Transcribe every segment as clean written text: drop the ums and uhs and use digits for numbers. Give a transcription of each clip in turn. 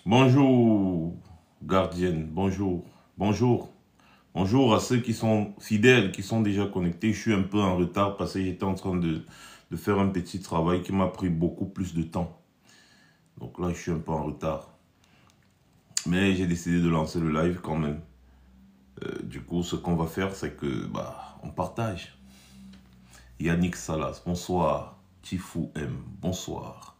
Bonjour, gardienne. Bonjour. Bonjour. Bonjour à ceux qui sont fidèles, qui sont déjà connectés. Je suis un peu en retard parce que j'étais en train de faire un petit travail qui m'a pris beaucoup plus de temps. Donc là, je suis un peu en retard. Mais j'ai décidé de lancer le live quand même. Du coup, ce qu'on va faire, c'est que on partage. Yannick Salas, bonsoir. Tifou M, bonsoir.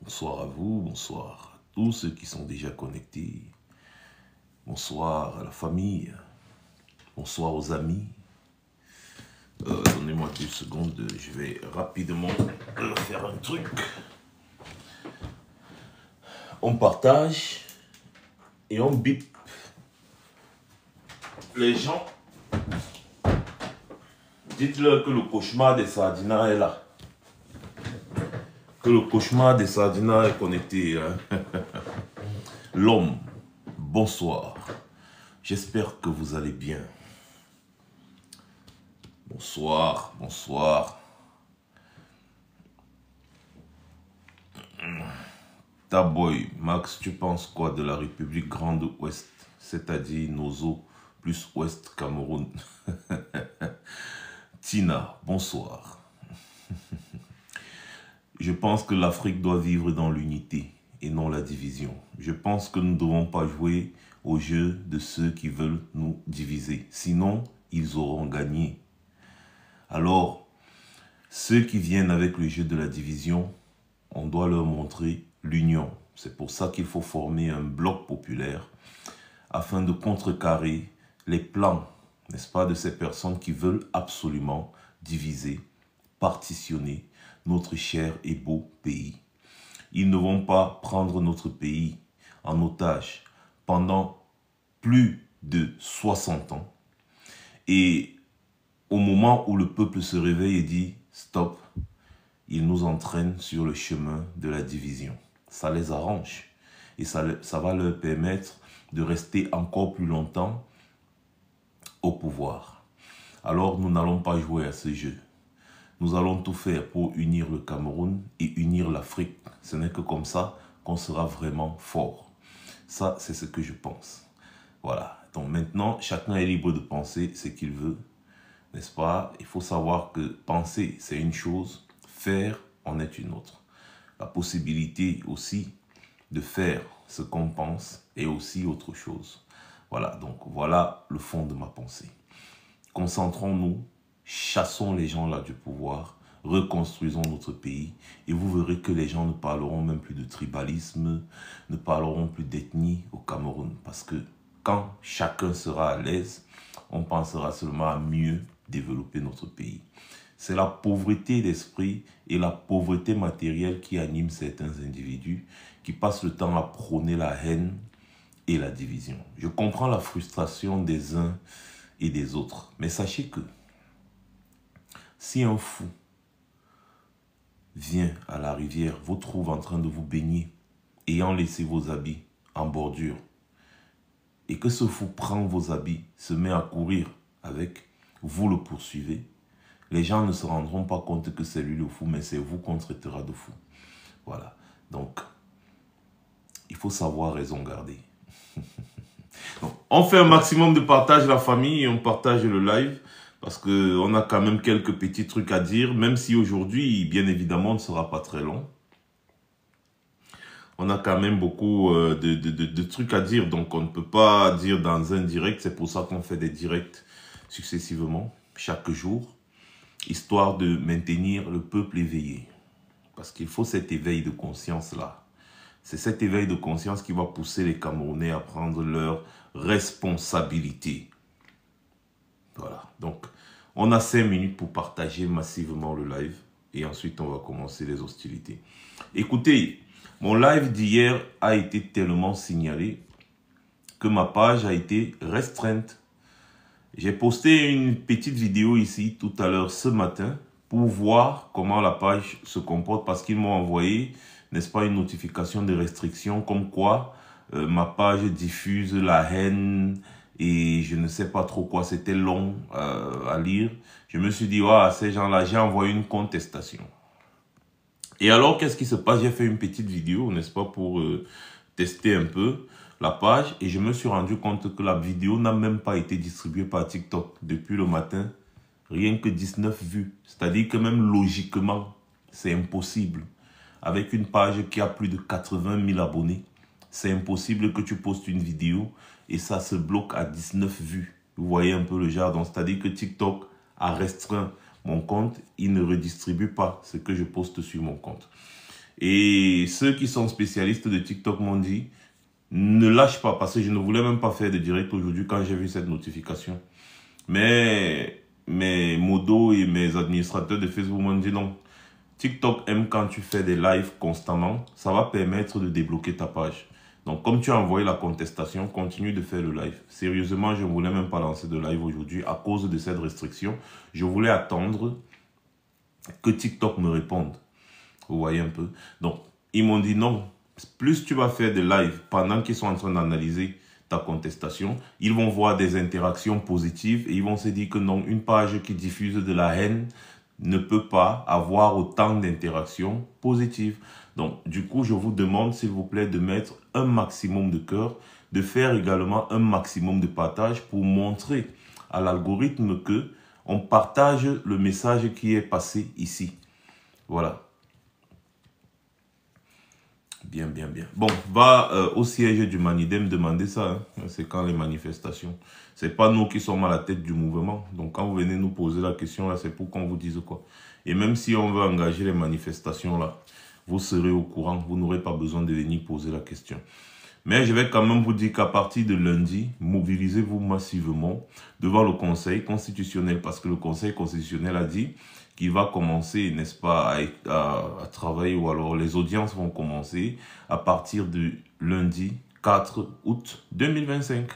Bonsoir à vous, bonsoir à tous ceux qui sont déjà connectés. Bonsoir à la famille. Bonsoir aux amis. Donnez-moi 2 secondes. Je vais rapidement faire un truc. On partage et on bip. Les gens, dites-leur que le cauchemar des Sardinas est là. Que le cauchemar des Sardinas est connecté. Hein? L'homme, bonsoir. J'espère que vous allez bien. Bonsoir, bonsoir. Taboy, Max, tu penses quoi de la République Grande Ouest, c'est-à-dire Nozo plus Ouest Cameroun? Tina, bonsoir. Je pense que l'Afrique doit vivre dans l'unité et non la division. Je pense que nous ne devons pas jouer au jeu de ceux qui veulent nous diviser. Sinon, ils auront gagné. Alors, ceux qui viennent avec le jeu de la division, on doit leur montrer l'union. C'est pour ça qu'il faut former un bloc populaire afin de contrecarrer les plans, n'est-ce pas, de ces personnes qui veulent absolument diviser, partitionner notre cher et beau pays. Ils ne vont pas prendre notre pays en otage pendant plus de 60 ans. Et au moment où le peuple se réveille et dit « stop », ils nous entraînent sur le chemin de la division. Ça les arrange et ça va leur permettre de rester encore plus longtemps au pouvoir. Alors nous n'allons pas jouer à ce jeu. Nous allons tout faire pour unir le Cameroun et unir l'Afrique. Ce n'est que comme ça qu'on sera vraiment fort. Ça, c'est ce que je pense. Voilà. Donc maintenant, chacun est libre de penser ce qu'il veut. N'est-ce pas? Il faut savoir que penser, c'est une chose. Faire en est une autre. La possibilité aussi de faire ce qu'on pense est aussi autre chose. Voilà, donc voilà le fond de ma pensée. Concentrons-nous, chassons les gens là du pouvoir, reconstruisons notre pays et vous verrez que les gens ne parleront même plus de tribalisme, ne parleront plus d'ethnie au Cameroun. Parce que quand chacun sera à l'aise, on pensera seulement à mieux développer notre pays. C'est la pauvreté d'esprit et la pauvreté matérielle qui animent certains individus qui passent le temps à prôner la haine et la division. Je comprends la frustration des uns et des autres, mais sachez que si un fou vient à la rivière, vous trouve en train de vous baigner, ayant laissé vos habits en bordure, et que ce fou prend vos habits, se met à courir avec, vous le poursuivez, les gens ne se rendront pas compte que c'est lui le fou, mais c'est vous qu'on traitera de fou. Voilà. Donc, il faut savoir raison garder. Donc, on fait un maximum de partage la famille et on partage le live parce qu'on a quand même quelques petits trucs à dire, même si aujourd'hui, bien évidemment, ne sera pas très long. On a quand même beaucoup de trucs à dire, donc on ne peut pas dire dans un direct. C'est pour ça qu'on fait des directs successivement, chaque jour, histoire de maintenir le peuple éveillé. Parce qu'il faut cet éveil de conscience-là. C'est cet éveil de conscience qui va pousser les Camerounais à prendre leurs responsabilités. Voilà. Donc, on a 5 minutes pour partager massivement le live. Et ensuite, on va commencer les hostilités. Écoutez, mon live d'hier a été tellement signalé que ma page a été restreinte. J'ai posté une petite vidéo ici tout à l'heure ce matin pour voir comment la page se comporte parce qu'ils m'ont envoyé, n'est-ce pas, une notification de restriction comme quoi ma page diffuse la haine et je ne sais pas trop quoi, c'était long à lire. Je me suis dit, ouais, ces gens-là, j'ai envoyé une contestation. Et alors, qu'est-ce qui se passe? J'ai fait une petite vidéo, n'est-ce pas, pour testé un peu la page et je me suis rendu compte que la vidéo n'a même pas été distribuée par TikTok depuis le matin. Rien que 19 vues. C'est-à-dire que même logiquement, c'est impossible. Avec une page qui a plus de 80 000 abonnés, c'est impossible que tu postes une vidéo et ça se bloque à 19 vues. Vous voyez un peu le genre. Donc, c'est-à-dire que TikTok a restreint mon compte. Il ne redistribue pas ce que je poste sur mon compte. Et ceux qui sont spécialistes de TikTok m'ont dit, ne lâche pas, parce que je ne voulais même pas faire de direct aujourd'hui quand j'ai vu cette notification. Mais mes modos et mes administrateurs de Facebook m'ont dit non. TikTok aime quand tu fais des lives constamment, ça va permettre de débloquer ta page. Donc, comme tu as envoyé la contestation, continue de faire le live. Sérieusement, je ne voulais même pas lancer de live aujourd'hui à cause de cette restriction. Je voulais attendre que TikTok me réponde. Vous voyez un peu. Donc, ils m'ont dit non. Plus tu vas faire des lives pendant qu'ils sont en train d'analyser ta contestation, ils vont voir des interactions positives et ils vont se dire que non, une page qui diffuse de la haine ne peut pas avoir autant d'interactions positives. Donc, du coup, je vous demande, s'il vous plaît, de mettre un maximum de cœur, de faire également un maximum de partage pour montrer à l'algorithme que on partage le message qui est passé ici. Voilà. Bien, bien, bien. Bon, va au siège du Manidem demander ça. Hein. C'est quand les manifestations. C'est pas nous qui sommes à la tête du mouvement. Donc, quand vous venez nous poser la question, là, c'est pour qu'on vous dise quoi. Et même si on veut engager les manifestations, là, vous serez au courant. Vous n'aurez pas besoin de venir poser la question. Mais je vais quand même vous dire qu'à partir de lundi, mobilisez-vous massivement devant le Conseil constitutionnel. Parce que le Conseil constitutionnel a dit qu'il va commencer, n'est-ce pas, à travailler, ou alors les audiences vont commencer à partir de lundi 4 août 2025.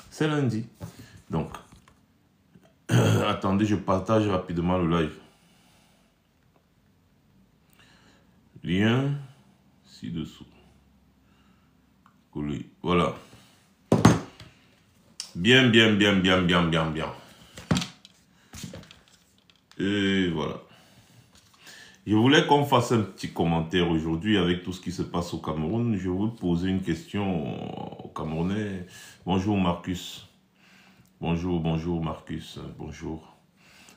C'est lundi. Donc, attendez, je partage rapidement le live. Lien ci-dessous. Voilà. Bien, bien, bien, bien, bien, bien, bien. Et voilà. Je voulais qu'on fasse un petit commentaire aujourd'hui avec tout ce qui se passe au Cameroun. Je vais vous poser une question aux Camerounais. Bonjour Marcus. Bonjour, bonjour Marcus. Bonjour.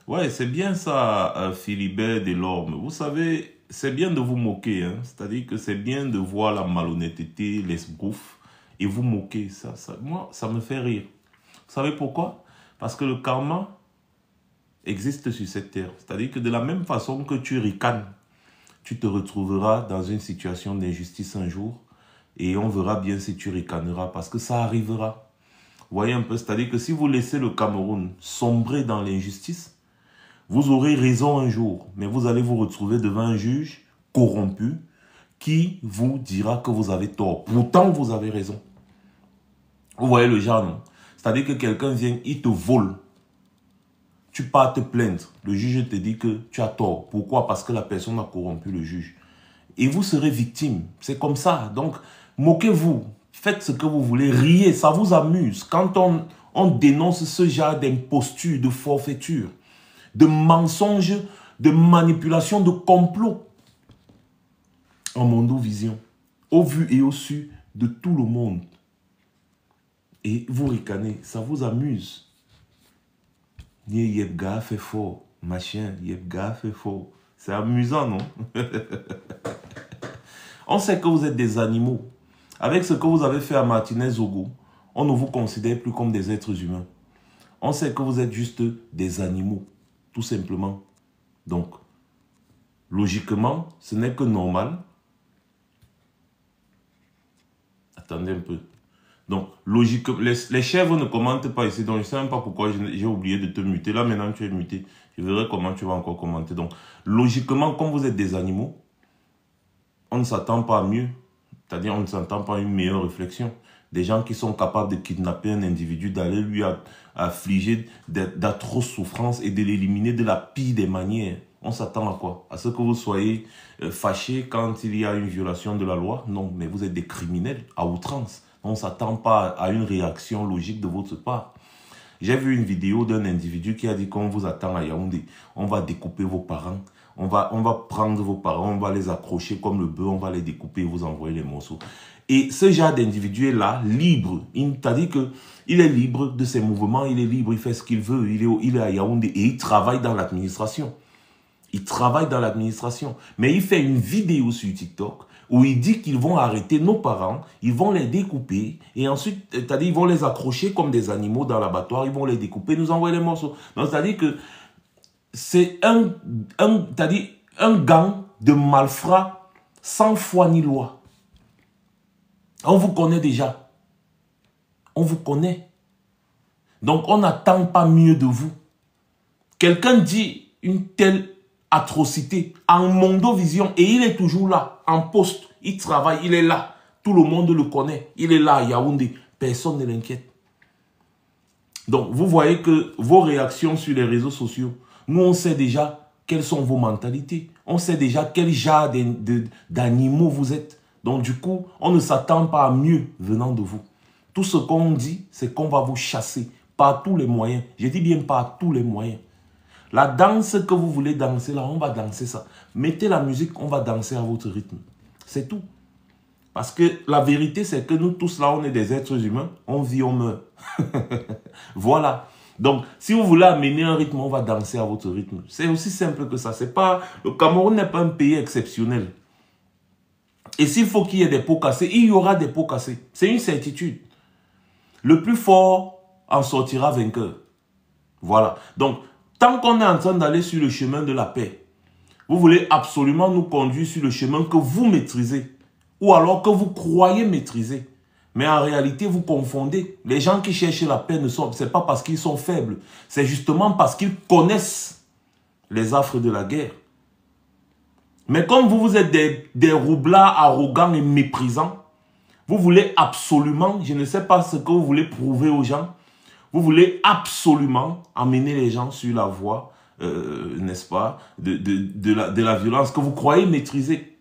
Ouais, c'est bien ça, Philibert Delorme. Vous savez, c'est bien de vous moquer. Hein? C'est-à-dire que c'est bien de voir la malhonnêteté, l'esbrouf, et vous moquer. Moi, ça me fait rire. Vous savez pourquoi? Parce que le karma existe sur cette terre. C'est-à-dire que de la même façon que tu ricanes, tu te retrouveras dans une situation d'injustice un jour et on verra bien si tu ricaneras parce que ça arrivera. Vous voyez un peu, c'est-à-dire que si vous laissez le Cameroun sombrer dans l'injustice, vous aurez raison un jour, mais vous allez vous retrouver devant un juge corrompu qui vous dira que vous avez tort. Pourtant, vous avez raison. Vous voyez le genre, non? C'est-à-dire que quelqu'un vient, il te vole. Tu pars te plaindre. Le juge te dit que tu as tort. Pourquoi? Parce que la personne a corrompu le juge. Et vous serez victime. C'est comme ça. Donc, moquez-vous. Faites ce que vous voulez. Riez. Ça vous amuse. Quand on dénonce ce genre d'imposture, de forfaiture, de mensonges, de manipulation, de complot. En Mondo Vision. Au vu et au su de tout le monde. Et vous ricanez. Ça vous amuse. Yebga fait fort, machin, Yebga fait fort. C'est amusant, non? On sait que vous êtes des animaux. Avec ce que vous avez fait à Martinez-Zogo, on ne vous considère plus comme des êtres humains. On sait que vous êtes juste des animaux, tout simplement. Donc, logiquement, ce n'est que normal. Attendez un peu. Donc, logiquement, les chèvres ne commentent pas ici. Donc, je ne sais même pas pourquoi j'ai oublié de te muter. Là, maintenant, tu es muté. Je verrai comment tu vas encore commenter. Donc, logiquement, comme vous êtes des animaux, on ne s'attend pas à mieux. C'est-à-dire, on ne s'attend pas à une meilleure réflexion. Des gens qui sont capables de kidnapper un individu, d'aller lui affliger d'atroces souffrances et de l'éliminer de la pire des manières. On s'attend à quoi? À ce que vous soyez fâchés quand il y a une violation de la loi? Non, mais vous êtes des criminels à outrance. On ne s'attend pas à une réaction logique de votre part. J'ai vu une vidéo d'un individu qui a dit qu'on vous attend à Yaoundé. On va découper vos parents, On va prendre vos parents, on va les accrocher comme le bœuf, on va les découper et vous envoyer les morceaux. Et ce genre d'individu est là, libre. C'est-à-dire qu'il est libre de ses mouvements, il est libre, il fait ce qu'il veut. Il est à Yaoundé et il travaille dans l'administration. Il travaille dans l'administration. Mais il fait une vidéo sur TikTok où il dit qu'ils vont arrêter nos parents, ils vont les découper et ensuite, c'est-à-dire ils vont les accrocher comme des animaux dans l'abattoir, ils vont les découper, nous envoyer les morceaux. Donc, c'est-à-dire que c'est un gang de malfrats sans foi ni loi. On vous connaît déjà. On vous connaît. Donc, on n'attend pas mieux de vous. Quelqu'un dit une telle atrocité en Mondovision et il est toujours là, en poste. Il travaille, il est là. Tout le monde le connaît. Il est là à Yaoundé. Personne ne l'inquiète. Donc, vous voyez que vos réactions sur les réseaux sociaux, nous, on sait déjà quelles sont vos mentalités. On sait déjà quel genre d'animaux vous êtes. Donc, du coup, on ne s'attend pas à mieux venant de vous. Tout ce qu'on dit, c'est qu'on va vous chasser par tous les moyens. Je dis bien par tous les moyens. La danse que vous voulez danser là, on va danser ça. Mettez la musique, on va danser à votre rythme. C'est tout. Parce que la vérité, c'est que nous tous là, on est des êtres humains. On vit, on meurt. Voilà. Donc, si vous voulez amener un rythme, on va danser à votre rythme. C'est aussi simple que ça. C'est pas, le Cameroun n'est pas un pays exceptionnel. Et s'il faut qu'il y ait des pots cassés, il y aura des pots cassés. C'est une certitude. Le plus fort en sortira vainqueur. Voilà. Donc, tant qu'on est en train d'aller sur le chemin de la paix, vous voulez absolument nous conduire sur le chemin que vous maîtrisez. Ou alors que vous croyez maîtriser. Mais en réalité, vous confondez. Les gens qui cherchent la paix, ce n'est pas parce qu'ils sont faibles. C'est justement parce qu'ils connaissent les affres de la guerre. Mais comme vous êtes des roublards arrogants et méprisants, vous voulez absolument, je ne sais pas ce que vous voulez prouver aux gens, vous voulez absolument amener les gens sur la voie, n'est-ce pas, de la violence que vous croyez maîtriser.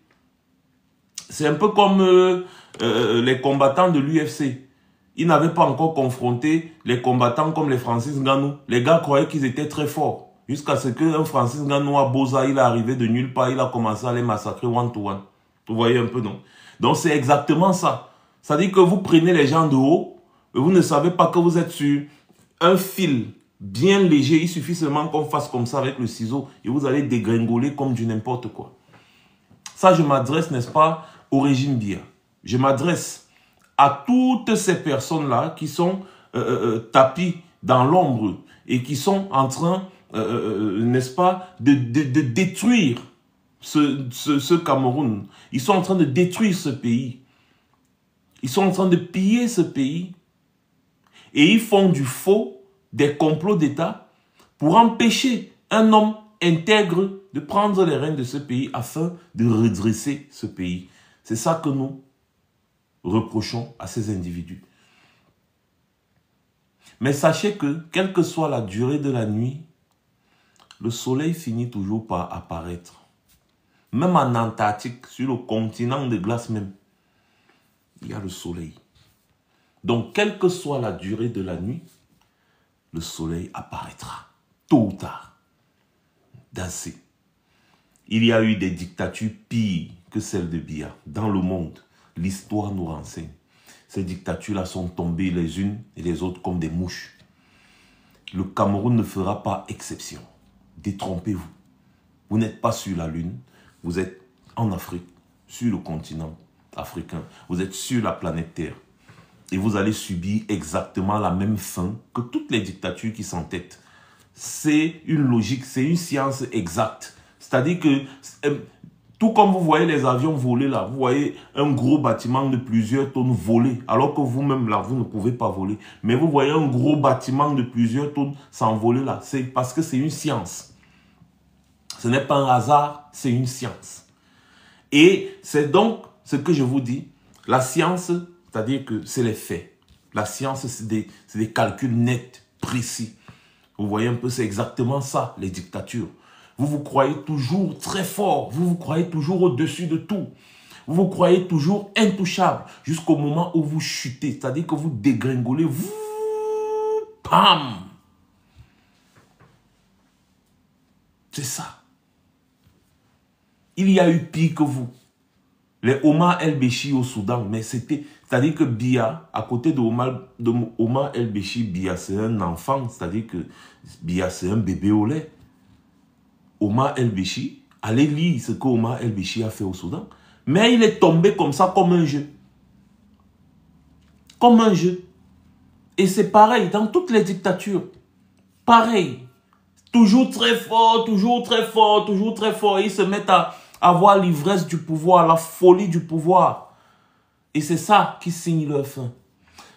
C'est un peu comme les combattants de l'UFC. Ils n'avaient pas encore confronté les combattants comme les Francis Ngannou. Les gars croyaient qu'ils étaient très forts. Jusqu'à ce qu'un Francis Ngannou à Boza, il est arrivé de nulle part, il a commencé à les massacrer one-to-one. Vous voyez un peu, non? Donc c'est exactement ça. Ça dit que vous prenez les gens de haut, et vous ne savez pas que vous êtes sur un fil bien léger. Il suffit seulement qu'on fasse comme ça avec le ciseau et vous allez dégringoler comme du n'importe quoi. Ça, je m'adresse, n'est-ce pas, au régime Biya. Je m'adresse à toutes ces personnes-là qui sont tapis dans l'ombre et qui sont en train, n'est-ce pas, de détruire ce Cameroun. Ils sont en train de détruire ce pays. Ils sont en train de piller ce pays. Et ils font du faux, des complots d'État pour empêcher un homme intègre de prendre les rênes de ce pays afin de redresser ce pays. C'est ça que nous reprochons à ces individus. Mais sachez que, quelle que soit la durée de la nuit, le soleil finit toujours par apparaître. Même en Antarctique, sur le continent de glace même, il y a le soleil. Donc, quelle que soit la durée de la nuit, le soleil apparaîtra, tôt ou tard. D'assez. Il y a eu des dictatures pires que celle de Biya dans le monde. L'histoire nous renseigne. Ces dictatures-là sont tombées les unes et les autres comme des mouches. Le Cameroun ne fera pas exception. Détrompez-vous. Vous n'êtes pas sur la Lune. Vous êtes en Afrique, sur le continent africain. Vous êtes sur la planète Terre. Et vous allez subir exactement la même fin que toutes les dictatures qui s'entêtent. C'est une logique, c'est une science exacte. C'est-à-dire que, tout comme vous voyez les avions voler là, vous voyez un gros bâtiment de plusieurs tonnes voler, alors que vous-même là, vous ne pouvez pas voler. Mais vous voyez un gros bâtiment de plusieurs tonnes s'envoler là. C'est parce que c'est une science. Ce n'est pas un hasard, c'est une science. Et c'est donc ce que je vous dis, la science, c'est-à-dire que c'est les faits. La science, c'est des calculs nets, précis. Vous voyez un peu, c'est exactement ça, les dictatures. Vous vous croyez toujours très fort, vous vous croyez toujours au-dessus de tout. Vous vous croyez toujours intouchable jusqu'au moment où vous chutez, c'est-à-dire que vous dégringolez, vous, pam. C'est ça. Il y a eu pire que vous. Les Omar El-Béchi au Soudan, mais c'était... C'est-à-dire que Biya, à côté de Omar El-Béchi, Biya c'est un enfant, c'est-à-dire que Biya c'est un bébé au lait. Omar El-Béchi, allez lire ce que Omar El-Béchi a fait au Soudan. Mais il est tombé comme ça, comme un jeu. Comme un jeu. Et c'est pareil dans toutes les dictatures. Pareil. Toujours très fort, toujours très fort, toujours très fort. Ils se mettent à avoir l'ivresse du pouvoir, la folie du pouvoir. Et c'est ça qui signe leur fin.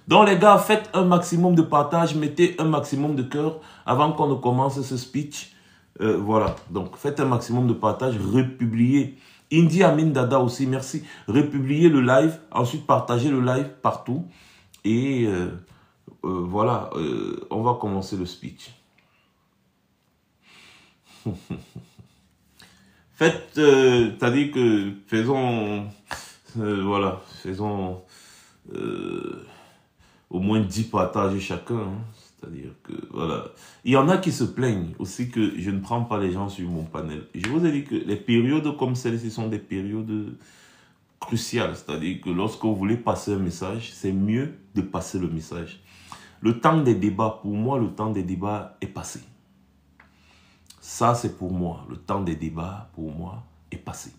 Donc les gars, faites un maximum de partage, mettez un maximum de cœur avant qu'on ne commence ce speech. Voilà, donc faites un maximum de partage, republiez. Indy Amin Dada aussi, merci. Republiez le live, ensuite partagez le live partout. Et voilà, on va commencer le speech. Faites, c'est-à-dire que faisons, voilà, faisons au moins 10 partages chacun. Hein. C'est-à-dire que, voilà. Il y en a qui se plaignent aussi que je ne prends pas les gens sur mon panel. Je vous ai dit que les périodes comme celle-ci sont des périodes cruciales. C'est-à-dire que lorsque vous voulez passer un message, c'est mieux de passer le message. Le temps des débats, pour moi, le temps des débats est passé. Ça, c'est pour moi. Le temps des débats, pour moi, est passé.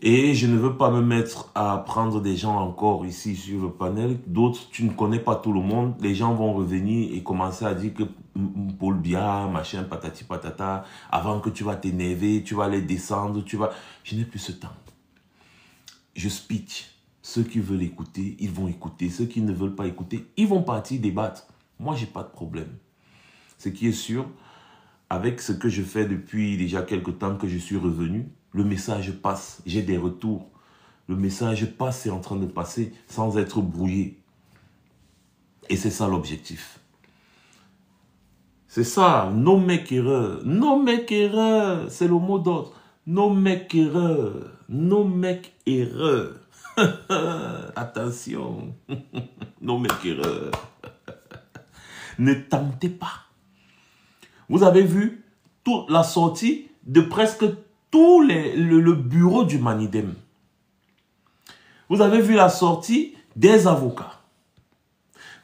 Et je ne veux pas me mettre à prendre des gens encore ici sur le panel. D'autres, tu ne connais pas tout le monde. Les gens vont revenir et commencer à dire que Paul Biya, machin, patati patata, avant que tu vas t'énerver, tu vas les descendre, tu vas... Je n'ai plus ce temps. Je speech. Ceux qui veulent écouter, ils vont écouter. Ceux qui ne veulent pas écouter, ils vont partir débattre. Moi, je n'ai pas de problème. Ce qui est sûr, avec ce que je fais depuis déjà quelque temps que je suis revenu, le message passe, j'ai des retours. Le message passe, c'est en train de passer sans être brouillé. Et c'est ça l'objectif. C'est ça, no make erreur. No make erreur, c'est le mot d'ordre. No make erreur. No make erreur. Attention. No make erreur. Ne tentez pas. Vous avez vu toute la sortie de presque tout le bureau du Manidem. Vous avez vu la sortie des avocats.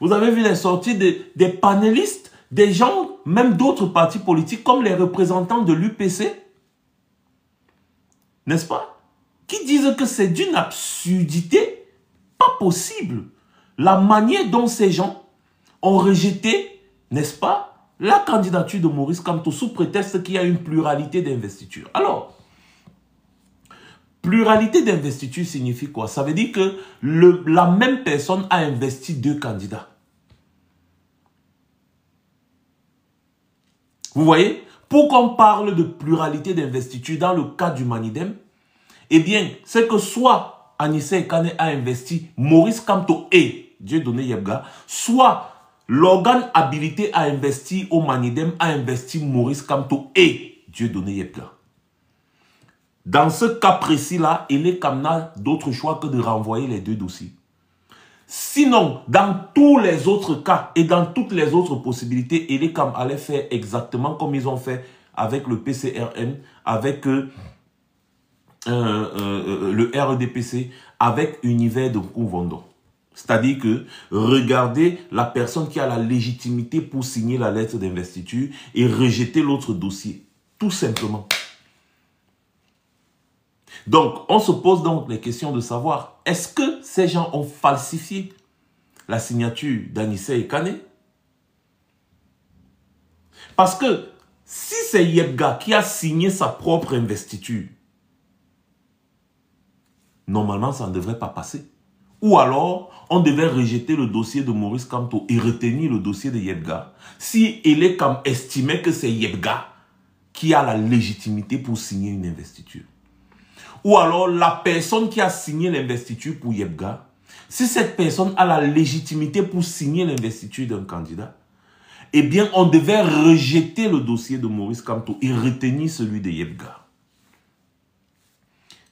Vous avez vu la sortie des panélistes, des gens, même d'autres partis politiques, comme les représentants de l'UPC. N'est-ce pas? Qui disent que c'est d'une absurdité pas possible. La manière dont ces gens ont rejeté, n'est-ce pas, la candidature de Maurice Kamto sous prétexte qu'il y a une pluralité d'investiture. Alors, pluralité d'investiture signifie quoi? Ça veut dire que la même personne a investi 2 candidats. Vous voyez? Pour qu'on parle de pluralité d'investiture dans le cas du Manidem, eh bien, c'est que soit Anissé Ekane a investi Maurice Kamto et Dieudonné Yebga, soit l'organe habilité à investir au Manidem a investi Maurice Kamto et Dieudonné Yebga. Dans ce cas précis-là, il est comme d'autres choix que de renvoyer les 2 dossiers. Sinon, dans tous les autres cas et dans toutes les autres possibilités, il est comme allait faire exactement comme ils ont fait avec le PCRN, avec le REDPC, avec Univers de Kouvondon. C'est-à-dire que regardez la personne qui a la légitimité pour signer la lettre d'investiture et rejeter l'autre dossier. Tout simplement. Donc, on se pose donc les questions de savoir, est-ce que ces gens ont falsifié la signature d'Anissé Ekane? Parce que si c'est Yebga qui a signé sa propre investiture, normalement, ça ne devrait pas passer. Ou alors, on devait rejeter le dossier de Maurice Kamto et retenir le dossier de Yebga. Si il est comme estimé que c'est Yebga qui a la légitimité pour signer une investiture. Ou alors, la personne qui a signé l'investiture pour Yebga, si cette personne a la légitimité pour signer l'investiture d'un candidat, eh bien, on devait rejeter le dossier de Maurice Kamto et retenir celui de Yebga.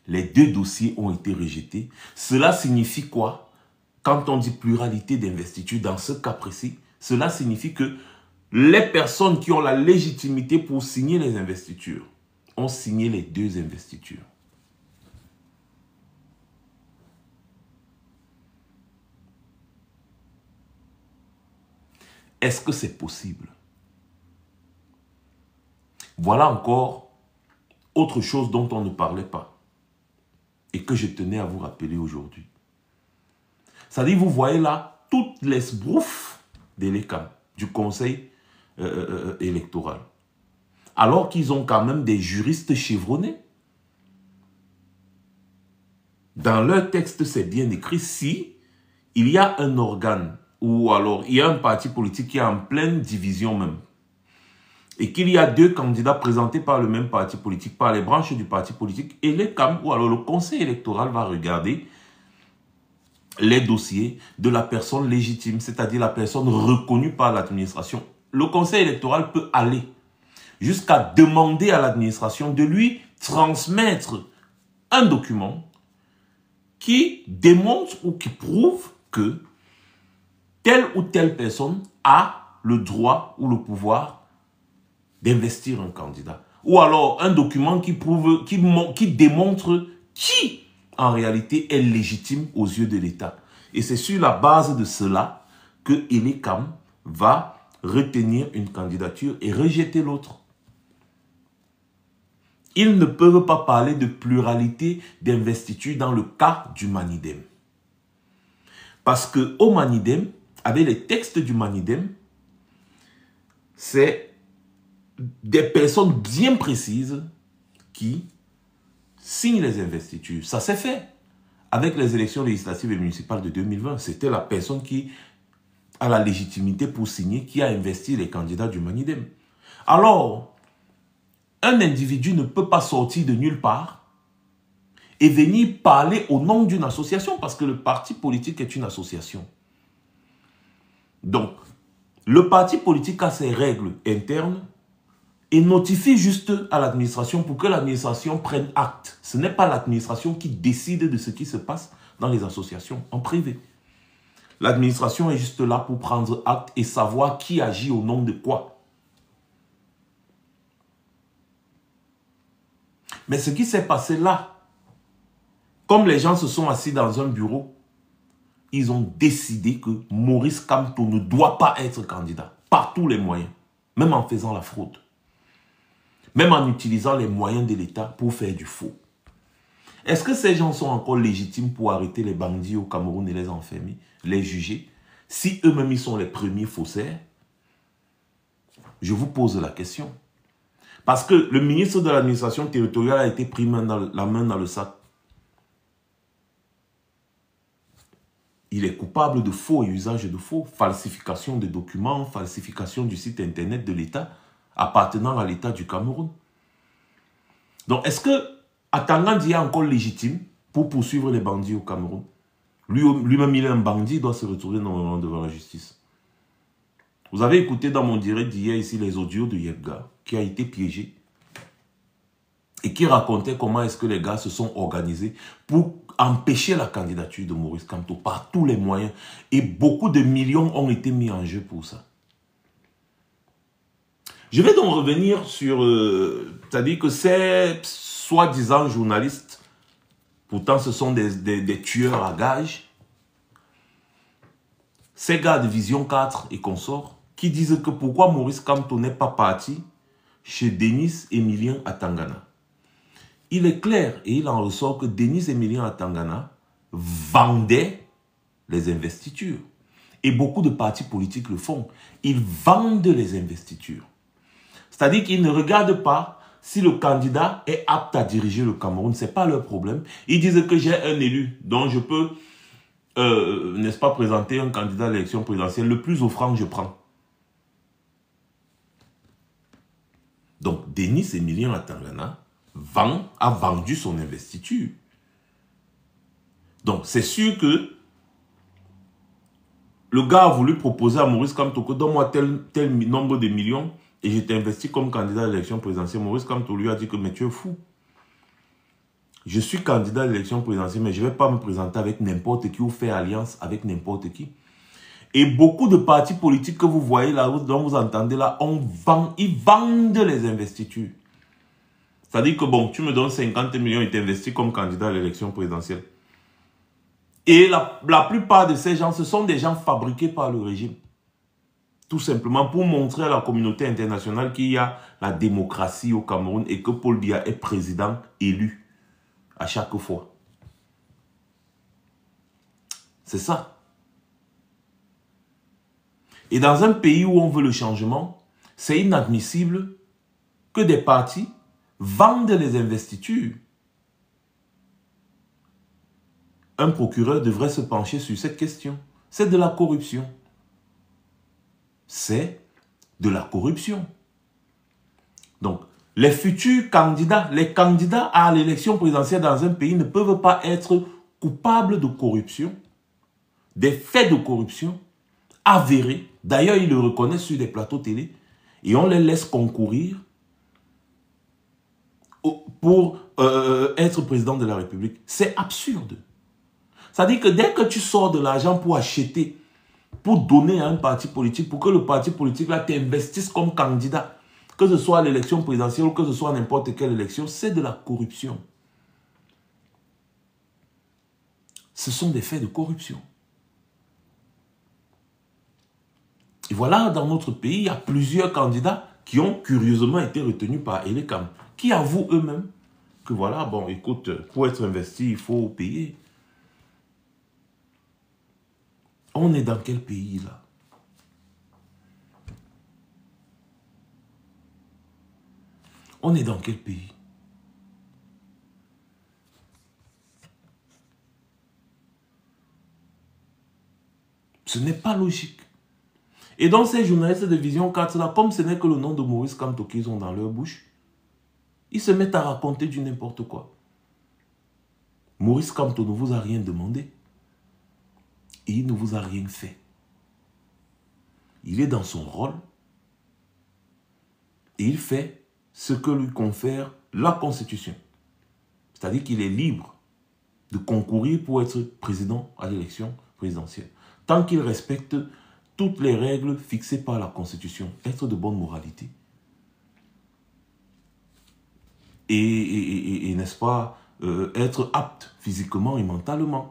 Les 2 dossiers ont été rejetés. Cela signifie quoi? Quand on dit pluralité d'investiture dans ce cas précis, cela signifie que les personnes qui ont la légitimité pour signer les investitures, ont signé les 2 investitures. Est-ce que c'est possible? Voilà encore autre chose dont on ne parlait pas et que je tenais à vous rappeler aujourd'hui. C'est-à-dire, vous voyez là toutes les sbrouffes de l'ECAM, du conseil électoral. Alors qu'ils ont quand même des juristes chevronnés. Dans leur texte, c'est bien écrit, si il y a un organe ou alors il y a un parti politique qui est en pleine division même, et qu'il y a 2 candidats présentés par le même parti politique, par les branches du parti politique, et l'ECAM, ou alors le conseil électoral va regarder les dossiers de la personne légitime, c'est-à-dire la personne reconnue par l'administration. Le conseil électoral peut aller jusqu'à demander à l'administration de lui transmettre un document qui démontre ou qui prouve que telle ou telle personne a le droit ou le pouvoir d'investir un candidat. Ou alors un document qui prouve, qui démontre qui en réalité est légitime aux yeux de l'État. Et c'est sur la base de cela que l'ECAM va retenir une candidature et rejeter l'autre. Ils ne peuvent pas parler de pluralité d'investiture dans le cas du Manidem. Parce qu'au Manidem, avec les textes du Manidem, c'est des personnes bien précises qui signent les investitures. Ça s'est fait avec les élections législatives et municipales de 2020. C'était la personne qui a la légitimité pour signer, qui a investi les candidats du Manidem. Alors, un individu ne peut pas sortir de nulle part et venir parler au nom d'une association, parce que le parti politique est une association. Donc, le parti politique a ses règles internes et notifie juste à l'administration pour que l'administration prenne acte. Ce n'est pas l'administration qui décide de ce qui se passe dans les associations en privé. L'administration est juste là pour prendre acte et savoir qui agit au nom de quoi. Mais ce qui s'est passé là, comme les gens se sont assis dans un bureau, ils ont décidé que Maurice Kamto ne doit pas être candidat, par tous les moyens, même en faisant la fraude, même en utilisant les moyens de l'État pour faire du faux. Est-ce que ces gens sont encore légitimes pour arrêter les bandits au Cameroun et les enfermer, les juger, si eux-mêmes ils sont les premiers faussaires? Je vous pose la question. Parce que le ministre de l'administration territoriale a été pris la main dans le sac. Il est coupable de faux et usage de faux, falsification de documents, falsification du site internet de l'État appartenant à l'État du Cameroun. Donc, est-ce que Atangandi est encore légitime pour poursuivre les bandits au Cameroun? Lui-même, il est un bandit, il doit se retrouver normalement devant la justice. Vous avez écouté dans mon direct d'hier ici les audios de Yebga, qui a été piégé et qui racontait comment est-ce que les gars se sont organisés pour empêcher la candidature de Maurice Kamto par tous les moyens. Et beaucoup de millions ont été mis en jeu pour ça. Je vais donc revenir sur... c'est-à-dire que ces soi-disant journalistes, pourtant ce sont des tueurs à gages, ces gars de Vision 4 et consorts, qui disent que pourquoi Maurice Kamto n'est pas parti chez Denis Emilien Atangana. Il est clair et il en ressort que Denis Emilien Atangana vendait les investitures. Et beaucoup de partis politiques le font. Ils vendent les investitures. C'est-à-dire qu'ils ne regardent pas si le candidat est apte à diriger le Cameroun. Ce n'est pas leur problème. Ils disent que j'ai un élu dont je peux, n'est-ce pas, présenter un candidat à l'élection présidentielle. Le plus offrant, je prends. Donc, Denis Emilien Atangana a vendu son investiture. Donc, c'est sûr que le gars a voulu proposer à Maurice Kamto que donne-moi tel nombre de millions et je t'investis comme candidat à l'élection présidentielle. Maurice Kamto lui a dit que mais tu es fou. Je suis candidat à l'élection présidentielle, mais je ne vais pas me présenter avec n'importe qui ou faire alliance avec n'importe qui. Et beaucoup de partis politiques que vous voyez là, dont vous entendez là, ils vendent les investitures. C'est-à-dire que bon, tu me donnes 50 millions et t'investis comme candidat à l'élection présidentielle. Et la plupart de ces gens, ce sont des gens fabriqués par le régime. Tout simplement pour montrer à la communauté internationale qu'il y a la démocratie au Cameroun et que Paul Biya est président élu à chaque fois. C'est ça. Et dans un pays où on veut le changement, c'est inadmissible que des partis vendent les investitures. Un procureur devrait se pencher sur cette question. C'est de la corruption. C'est de la corruption. Donc, les futurs candidats, les candidats à l'élection présidentielle dans un pays ne peuvent pas être coupables de corruption, des faits de corruption avérés. D'ailleurs, ils le reconnaissent sur des plateaux télé et on les laisse concourir pour être président de la République. C'est absurde. C'est-à-dire que dès que tu sors de l'argent pour acheter, pour donner à un parti politique, pour que le parti politique là t'investisse comme candidat, que ce soit à l'élection présidentielle ou que ce soit à n'importe quelle élection, c'est de la corruption. Ce sont des faits de corruption. Et voilà, dans notre pays, il y a plusieurs candidats qui ont curieusement été retenus par Elekam, qui avouent eux-mêmes que voilà, bon, écoute, pour être investi, il faut payer. On est dans quel pays là? On est dans quel pays? Ce n'est pas logique. Et donc ces journalistes de Vision 4 là, comme ce n'est que le nom de Maurice Kamto qu'ils ont dans leur bouche, ils se mettent à raconter du n'importe quoi. Maurice Kamto ne vous a rien demandé. Et il ne vous a rien fait. Il est dans son rôle. Et il fait ce que lui confère la Constitution. C'est-à-dire qu'il est libre de concourir pour être président à l'élection présidentielle. Tant qu'il respecte toutes les règles fixées par la Constitution. Être de bonne moralité. Et n'est-ce pas, être apte physiquement et mentalement.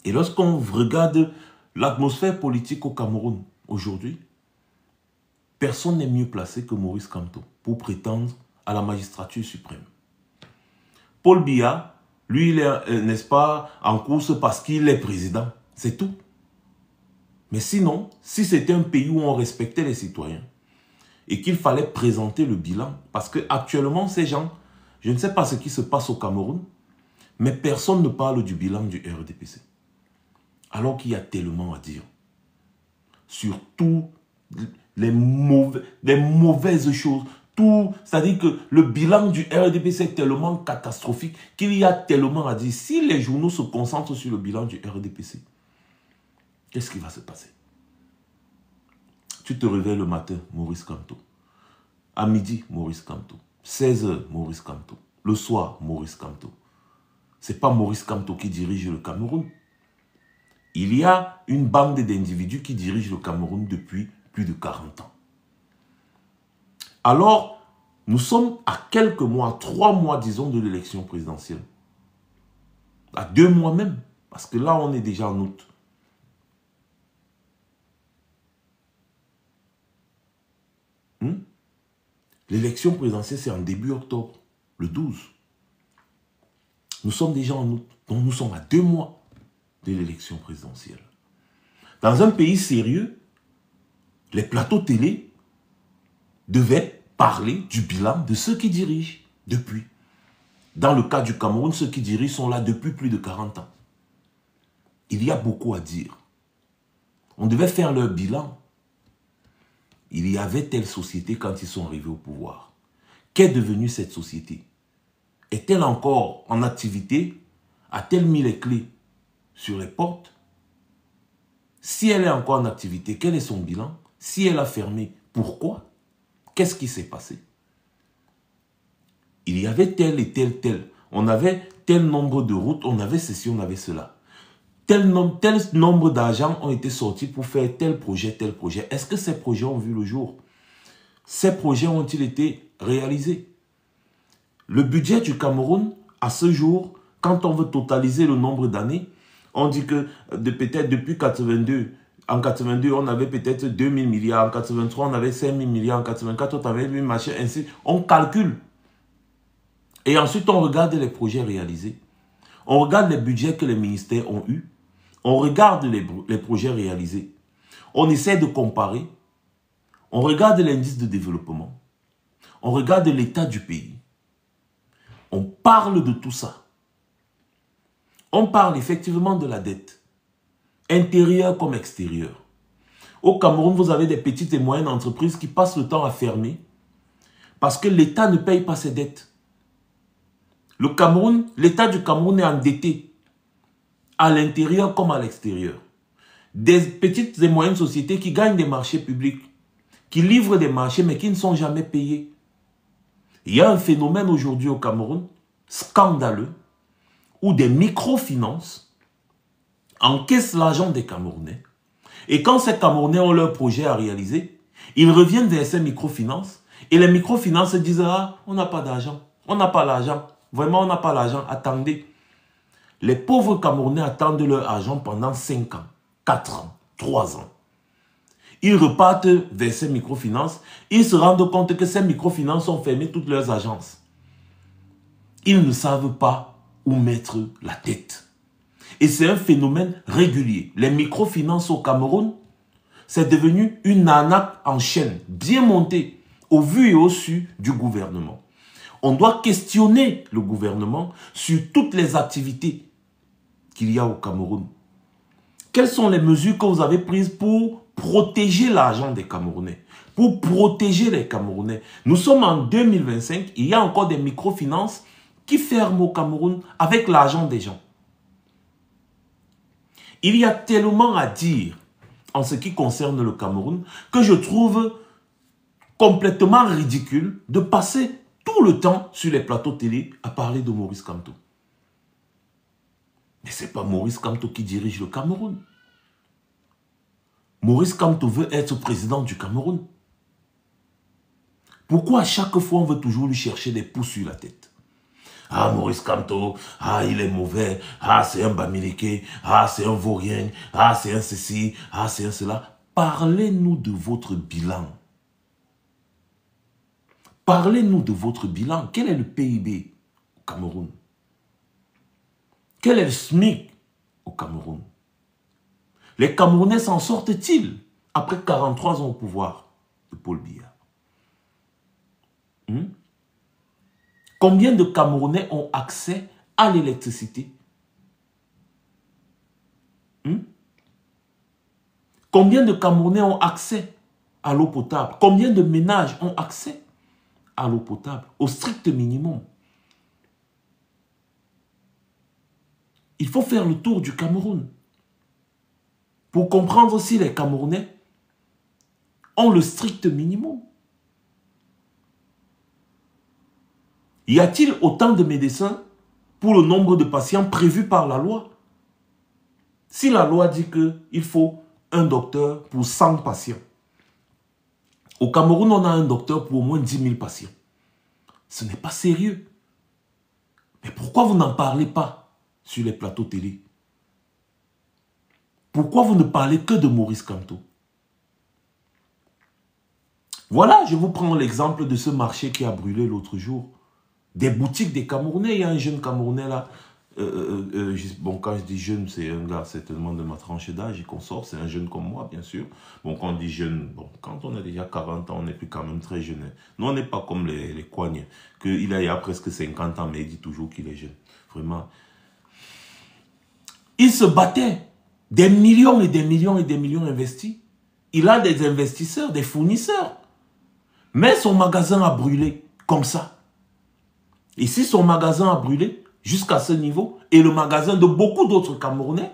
Et lorsqu'on regarde l'atmosphère politique au Cameroun aujourd'hui, personne n'est mieux placé que Maurice Kamto pour prétendre à la magistrature suprême. Paul Biya, lui, il est, n'est-ce pas, en course parce qu'il est président. C'est tout. Mais sinon, si c'était un pays où on respectait les citoyens et qu'il fallait présenter le bilan, parce qu'actuellement, ces gens, je ne sais pas ce qui se passe au Cameroun, mais personne ne parle du bilan du RDPC. Alors qu'il y a tellement à dire sur toutes les mauvaises choses. C'est-à-dire que le bilan du RDPC est tellement catastrophique qu'il y a tellement à dire. Si les journaux se concentrent sur le bilan du RDPC, qu'est-ce qui va se passer? Tu te réveilles le matin, Maurice Kamto. À midi, Maurice Kamto. 16h, Maurice Kamto. Le soir, Maurice Kamto. Ce n'est pas Maurice Kamto qui dirige le Cameroun. Il y a une bande d'individus qui dirigent le Cameroun depuis plus de 40 ans. Alors, nous sommes à quelques mois, à 3 mois, disons, de l'élection présidentielle. À 2 mois même, parce que là, on est déjà en août. L'élection présidentielle, c'est en début octobre, le 12. Nous sommes déjà en août, donc nous sommes à 2 mois de l'élection présidentielle. Dans un pays sérieux, les plateaux télé devaient parler du bilan de ceux qui dirigent depuis. Dans le cas du Cameroun, ceux qui dirigent sont là depuis plus de 40 ans. Il y a beaucoup à dire. On devait faire leur bilan. Il y avait telle société quand ils sont arrivés au pouvoir. Qu'est devenue cette société? Est-elle encore en activité? A-t-elle mis les clés sur les portes? Si elle est encore en activité, quel est son bilan? Si elle a fermé, pourquoi? Qu'est-ce qui s'est passé? Il y avait tel et tel. On avait tel nombre de routes, on avait ceci, on avait cela. Tel nombre d'argent ont été sortis pour faire tel projet. Est-ce que ces projets ont vu le jour? ces projets ont-ils été réalisés? Le budget du Cameroun, à ce jour, quand on veut totaliser le nombre d'années, on dit que peut-être depuis 82, en 82, on avait peut-être 2000 milliards, en 83, on avait 5000 milliards, en 84, on avait 8 machins, ainsi. On calcule. Et ensuite, on regarde les projets réalisés. On regarde les budgets que les ministères ont eus. On regarde les projets réalisés. On essaie de comparer. On regarde l'indice de développement. On regarde l'état du pays. On parle de tout ça. On parle effectivement de la dette, intérieure comme extérieure. Au Cameroun, vous avez des petites et moyennes entreprises qui passent le temps à fermer parce que l'État ne paye pas ses dettes. Le Cameroun, l'État du Cameroun est endetté à l'intérieur comme à l'extérieur. Des petites et moyennes sociétés qui gagnent des marchés publics, qui livrent des marchés mais qui ne sont jamais payés. Il y a un phénomène aujourd'hui au Cameroun, scandaleux, où des microfinances encaissent l'argent des Camerounais. Et quand ces Camerounais ont leur projet à réaliser, ils reviennent vers ces microfinances et les microfinances disent « Ah, on n'a pas d'argent, on n'a pas l'argent, vraiment on n'a pas l'argent, attendez ». Les pauvres Camerounais attendent leur argent pendant 5 ans, 4 ans, 3 ans. Ils repartent vers ces microfinances, ils se rendent compte que ces microfinances ont fermé toutes leurs agences. Ils ne savent pas où mettre la tête. Et c'est un phénomène régulier. Les microfinances au Cameroun, c'est devenu une arnaque en chaîne, bien montée, au vu et au su du gouvernement. On doit questionner le gouvernement sur toutes les activités qu'il y a au Cameroun. Quelles sont les mesures que vous avez prises pour protéger l'argent des Camerounais, pour protéger les Camerounais? Nous sommes en 2025, il y a encore des microfinances qui ferment au Cameroun avec l'argent des gens. Il y a tellement à dire en ce qui concerne le Cameroun que je trouve complètement ridicule de passer tout le temps sur les plateaux télé à parler de Maurice Kamto. Mais ce n'est pas Maurice Kamto qui dirige le Cameroun. Maurice Kamto veut être président du Cameroun. Pourquoi à chaque fois on veut toujours lui chercher des pouces sur la tête? Ah, Maurice Kamto, ah, il est mauvais, ah, c'est un Bamileke, ah, c'est un vaurien, ah, c'est un ceci, ah, c'est un cela. Parlez-nous de votre bilan. Parlez-nous de votre bilan. Quel est le PIB au Cameroun? Quel est le SMIC au Cameroun? Les Camerounais s'en sortent-ils après 43 ans au pouvoir de Paul Biya? Combien de Camerounais ont accès à l'électricité? Combien de Camerounais ont accès à l'eau potable? Combien de ménages ont accès à l'eau potable? Au strict minimum. Il faut faire le tour du Cameroun pour comprendre si les Camerounais ont le strict minimum. Y a-t-il autant de médecins pour le nombre de patients prévus par la loi? Si la loi dit qu'il faut un docteur pour 100 patients, au Cameroun, on a un docteur pour au moins 10 000 patients. Ce n'est pas sérieux. Mais pourquoi vous n'en parlez pas sur les plateaux télé? Pourquoi vous ne parlez que de Maurice Kamto? Voilà, je vous prends l'exemple de ce marché qui a brûlé l'autre jour. Des boutiques des Camerounais. Il y a un jeune Camerounais là. Bon, quand je dis jeune, c'est un gars certainement de ma tranche d'âge et qu'on sort. C'est un jeune comme moi, bien sûr. Bon, quand on dit jeune, bon, quand on a déjà 40 ans, on n'est plus quand même très jeune. Nous, on n'est pas comme les Coignes. Il a presque 50 ans, mais il dit toujours qu'il est jeune. Vraiment. Il se battait. Des millions et des millions et des millions investis. Il a des investisseurs, des fournisseurs. Mais son magasin a brûlé comme ça. Et si son magasin a brûlé jusqu'à ce niveau, et le magasin de beaucoup d'autres Camerounais,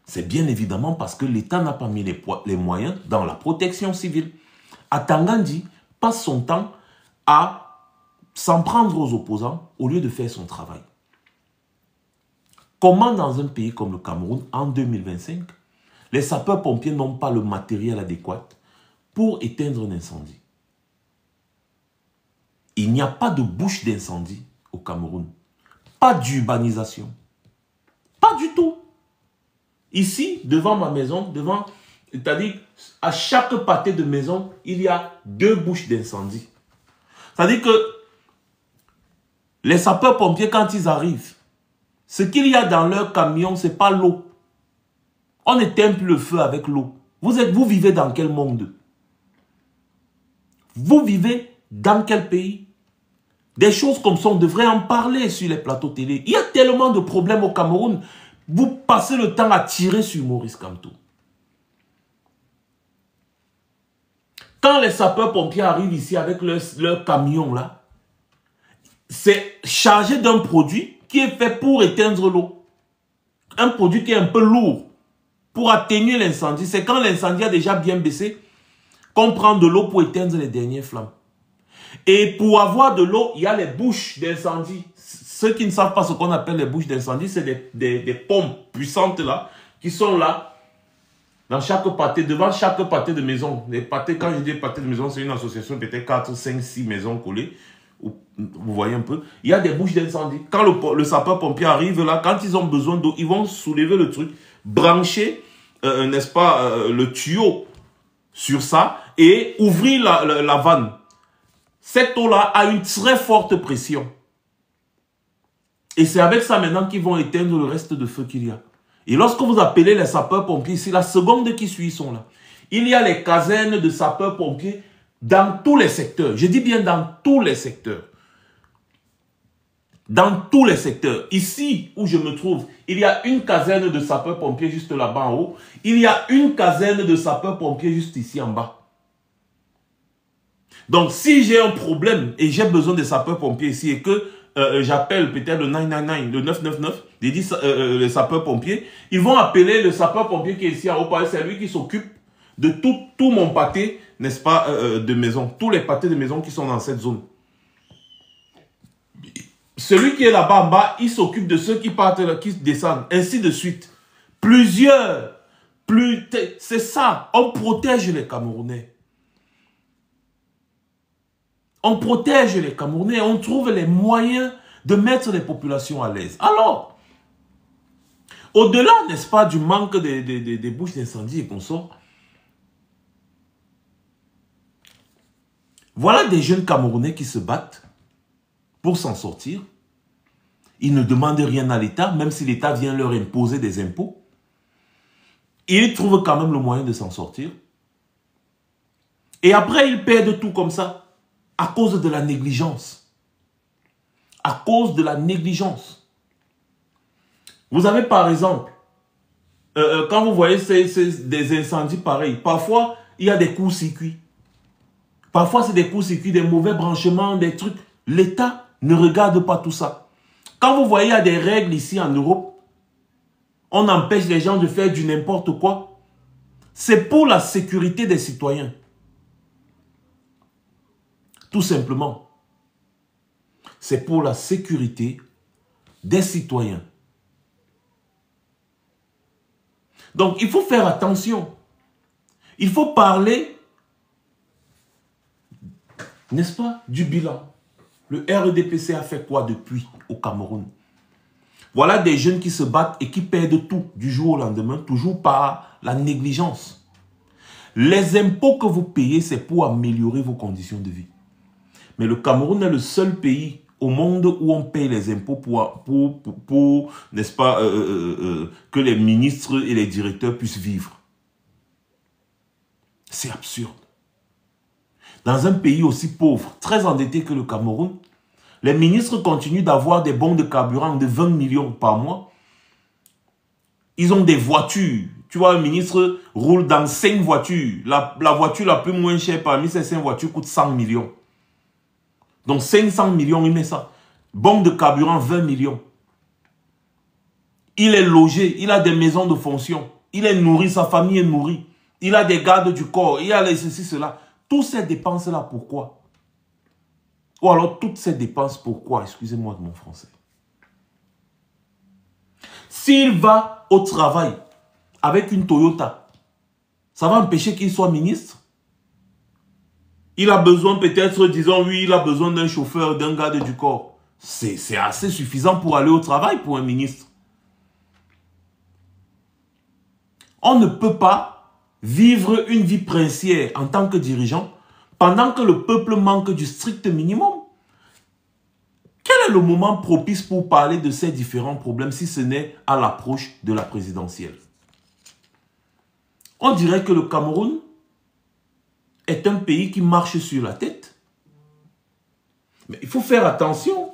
c'est bien évidemment parce que l'État n'a pas mis les moyens dans la protection civile. Atangandi passe son temps à s'en prendre aux opposants au lieu de faire son travail. Comment dans un pays comme le Cameroun, en 2025, les sapeurs-pompiers n'ont pas le matériel adéquat pour éteindre un incendie? Il n'y a pas de bouche d'incendie au Cameroun. Pas d'urbanisation. Pas du tout. Ici, devant ma maison, c'est-à-dire à chaque pâté de maison, il y a 2 bouches d'incendie. C'est-à-dire que les sapeurs-pompiers, quand ils arrivent, ce qu'il y a dans leur camion, ce n'est pas l'eau. On éteint plus le feu avec l'eau. Vous vivez dans quel monde? Vous vivez dans quel pays? Des choses comme ça, on devrait en parler sur les plateaux télé. Il y a tellement de problèmes au Cameroun. Vous passez le temps à tirer sur Maurice Kamto. Quand les sapeurs-pompiers arrivent ici avec leur camion là, c'est chargé d'un produit qui est fait pour éteindre l'eau. Un produit qui est un peu lourd pour atténuer l'incendie. C'est quand l'incendie a déjà bien baissé qu'on prend de l'eau pour éteindre les dernières flammes. Et pour avoir de l'eau, il y a les bouches d'incendie. Ceux qui ne savent pas ce qu'on appelle les bouches d'incendie, c'est des pompes puissantes là, qui sont là, dans chaque pâté, devant chaque pâté de maison. Les pâtés, quand je dis pâté de maison, c'est une association, peut-être 4, 5, 6 maisons collées. Vous voyez un peu. Il y a des bouches d'incendie. Quand le sapeur-pompier arrive là, quand ils ont besoin d'eau, ils vont soulever le truc, brancher, n'est-ce pas, le tuyau sur ça et ouvrir la vanne. Cette eau-là a une très forte pression. Et c'est avec ça maintenant qu'ils vont éteindre le reste de feu qu'il y a. Et lorsque vous appelez les sapeurs-pompiers, c'est la seconde qui suit, ils sont là. Il y a les casernes de sapeurs-pompiers dans tous les secteurs. Je dis bien dans tous les secteurs. Dans tous les secteurs. Ici où je me trouve, il y a une caserne de sapeurs-pompiers juste là-bas en haut. Il y a une caserne de sapeurs-pompiers juste ici en bas. Donc, si j'ai un problème et j'ai besoin des sapeurs-pompiers ici et que j'appelle peut-être le 999, le 999, les sapeurs-pompiers, ils vont appeler le sapeur-pompier qui est ici en haut. C'est lui qui s'occupe de tout mon pâté, n'est-ce pas, de maison. Tous les pâtés de maison qui sont dans cette zone. Celui qui est là-bas en bas, il s'occupe de ceux qui partent, qui descendent, ainsi de suite. Plusieurs. C'est ça. On protège les Camerounais. On protège les Camerounais, on trouve les moyens de mettre les populations à l'aise. Alors, au-delà, n'est-ce pas, du manque des bouches d'incendie et consorts, voilà des jeunes Camerounais qui se battent pour s'en sortir. Ils ne demandent rien à l'État, même si l'État vient leur imposer des impôts. Ils trouvent quand même le moyen de s'en sortir. Et après, ils perdent tout comme ça. À cause de la négligence. À cause de la négligence. Vous avez par exemple, quand vous voyez des incendies pareils, parfois il y a des courts-circuits. Parfois c'est des courts-circuits, des mauvais branchements, des trucs. L'État ne regarde pas tout ça. Quand vous voyez il y a des règles ici en Europe, on empêche les gens de faire du n'importe quoi. C'est pour la sécurité des citoyens. Tout simplement. C'est pour la sécurité des citoyens. Donc, il faut faire attention. Il faut parler, n'est-ce pas, du bilan. Le RDPC a fait quoi depuis au Cameroun? Voilà des jeunes qui se battent et qui perdent tout du jour au lendemain, toujours par la négligence. Les impôts que vous payez, c'est pour améliorer vos conditions de vie. Mais le Cameroun est le seul pays au monde où on paye les impôts pour n'est-ce pas, que les ministres et les directeurs puissent vivre. C'est absurde. Dans un pays aussi pauvre, très endetté que le Cameroun, les ministres continuent d'avoir des bons de carburant de 20 millions par mois. Ils ont des voitures. Tu vois, un ministre roule dans 5 voitures. La voiture la plus moins chère parmi ces 5 voitures coûte 100 millions. Donc 500 millions, il met ça. Bon de carburant, 20 millions. Il est logé, il a des maisons de fonction. Il est nourri, sa famille est nourrie. Il a des gardes du corps, il a les ceci, cela. Toutes ces dépenses-là, pourquoi? Ou alors toutes ces dépenses, pourquoi? Excusez-moi de mon français. S'il va au travail avec une Toyota, ça va empêcher qu'il soit ministre? Il a besoin peut-être, disons, oui, il a besoin d'un chauffeur, d'un garde du corps. C'est assez suffisant pour aller au travail pour un ministre. On ne peut pas vivre une vie princière en tant que dirigeant pendant que le peuple manque du strict minimum. Quel est le moment propice pour parler de ces différents problèmes si ce n'est à l'approche de la présidentielle? On dirait que le Cameroun est un pays qui marche sur la tête. Mais il faut faire attention.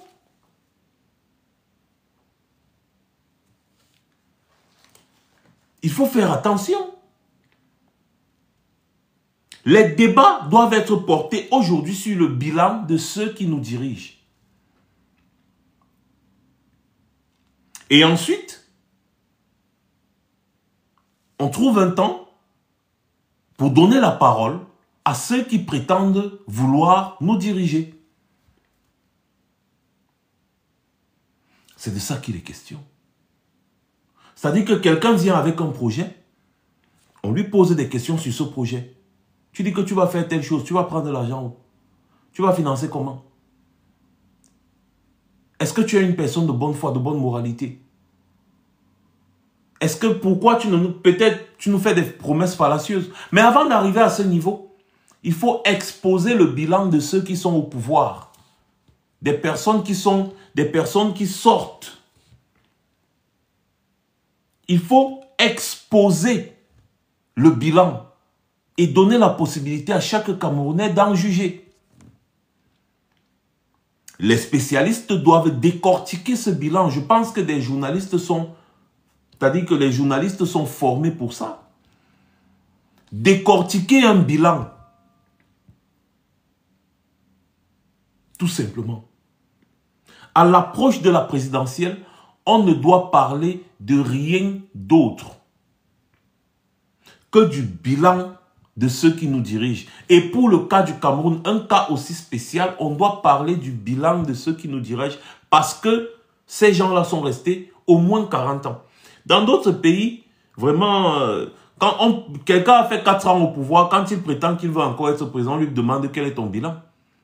Il faut faire attention. Les débats doivent être portés aujourd'hui sur le bilan de ceux qui nous dirigent. Et ensuite, on trouve un temps pour donner la parole à ceux qui prétendent vouloir nous diriger. C'est de ça qu'il est question. C'est-à-dire que quelqu'un vient avec un projet, on lui pose des questions sur ce projet. Tu dis que tu vas faire telle chose, tu vas prendre de l'argent, tu vas financer comment? Est-ce que tu es une personne de bonne foi, de bonne moralité? Est-ce que pourquoi peut-être tu nous fais des promesses fallacieuses? Mais avant d'arriver à ce niveau, il faut exposer le bilan de ceux qui sont au pouvoir. Des personnes qui sortent. Il faut exposer le bilan et donner la possibilité à chaque Camerounais d'en juger. Les spécialistes doivent décortiquer ce bilan. Je pense que des journalistes sont... C'est-à-dire que les journalistes sont formés pour ça. Décortiquer un bilan. Tout simplement. À l'approche de la présidentielle, on ne doit parler de rien d'autre que du bilan de ceux qui nous dirigent. Et pour le cas du Cameroun, un cas aussi spécial, on doit parler du bilan de ceux qui nous dirigent parce que ces gens-là sont restés au moins 40 ans. Dans d'autres pays, vraiment, quand quelqu'un a fait 4 ans au pouvoir, quand il prétend qu'il veut encore être président, on lui demande quel est ton bilan.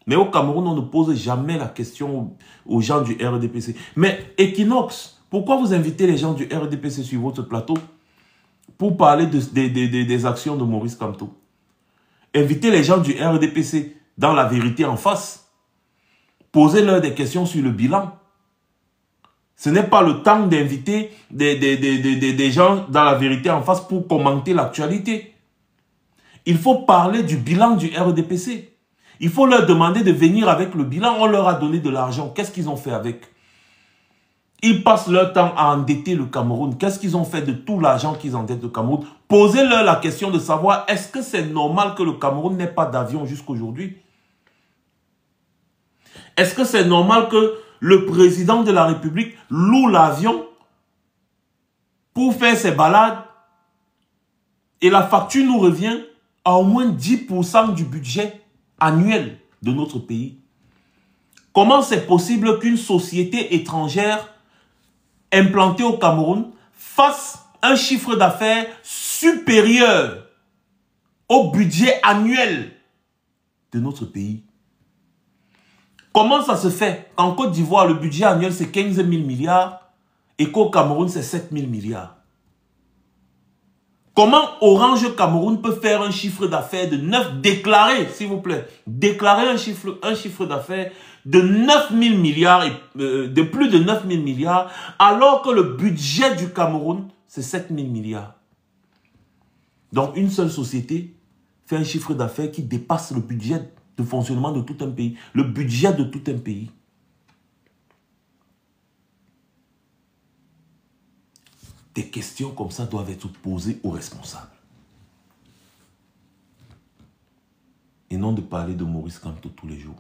Mais au Cameroun, on ne pose jamais la question aux gens du RDPC. Mais Equinox, pourquoi vous invitez les gens du RDPC sur votre plateau pour parler des actions de Maurice Kamto? Invitez les gens du RDPC dans la vérité en face. Posez-leur des questions sur le bilan. Ce n'est pas le temps d'inviter des gens dans la vérité en face pour commenter l'actualité. Il faut parler du bilan du RDPC. Il faut leur demander de venir avec le bilan. On leur a donné de l'argent. Qu'est-ce qu'ils ont fait avec? Ils passent leur temps à endetter le Cameroun. Qu'est-ce qu'ils ont fait de tout l'argent qu'ils endettent le Cameroun? Posez-leur la question de savoir est-ce que c'est normal que le Cameroun n'ait pas d'avion jusqu'aujourd'hui? Est-ce que c'est normal que le président de la République loue l'avion pour faire ses balades et la facture nous revient à au moins 10% du budget annuel de notre pays? Comment c'est possible qu'une société étrangère implantée au Cameroun fasse un chiffre d'affaires supérieur au budget annuel de notre pays? Comment ça se fait qu'en Côte d'Ivoire, le budget annuel c'est 15 000 milliards et qu'au Cameroun c'est 7 000 milliards? Comment Orange Cameroun peut faire un chiffre d'affaires de 9, déclarer, s'il vous plaît, déclarer un chiffre d'affaires de 9 000 milliards, de plus de 9 000 milliards, alors que le budget du Cameroun, c'est 7 000 milliards. Donc, une seule société fait un chiffre d'affaires qui dépasse le budget de fonctionnement de tout un pays, le budget de tout un pays. Des questions comme ça doivent être posées aux responsables. Et non de parler de Maurice Kamto tous les jours.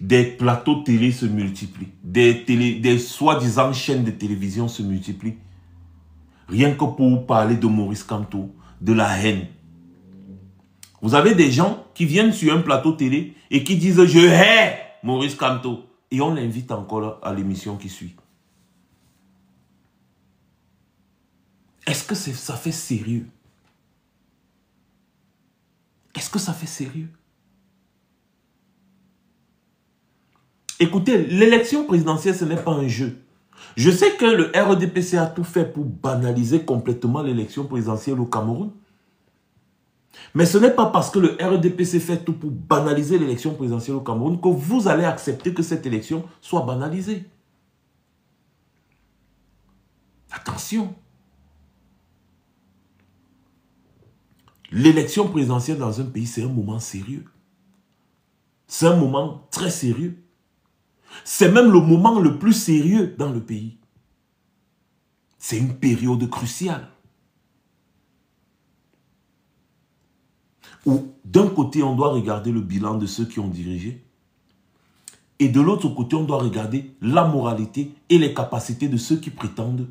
Des plateaux télé se multiplient. Des soi-disant chaînes de télévision se multiplient. Rien que pour parler de Maurice Kamto, de la haine. Vous avez des gens qui viennent sur un plateau télé et qui disent « Je hais Maurice Kamto ». Et on l'invite encore à l'émission qui suit. Est-ce que ça fait sérieux? Qu'est-ce que ça fait sérieux? Écoutez, l'élection présidentielle, ce n'est pas un jeu. Je sais que le RDPC a tout fait pour banaliser complètement l'élection présidentielle au Cameroun. Mais ce n'est pas parce que le RDPC fait tout pour banaliser l'élection présidentielle au Cameroun que vous allez accepter que cette élection soit banalisée. Attention. L'élection présidentielle dans un pays, c'est un moment sérieux. C'est un moment très sérieux. C'est même le moment le plus sérieux dans le pays. C'est une période cruciale. Où d'un côté, on doit regarder le bilan de ceux qui ont dirigé. Et de l'autre côté, on doit regarder la moralité et les capacités de ceux qui prétendent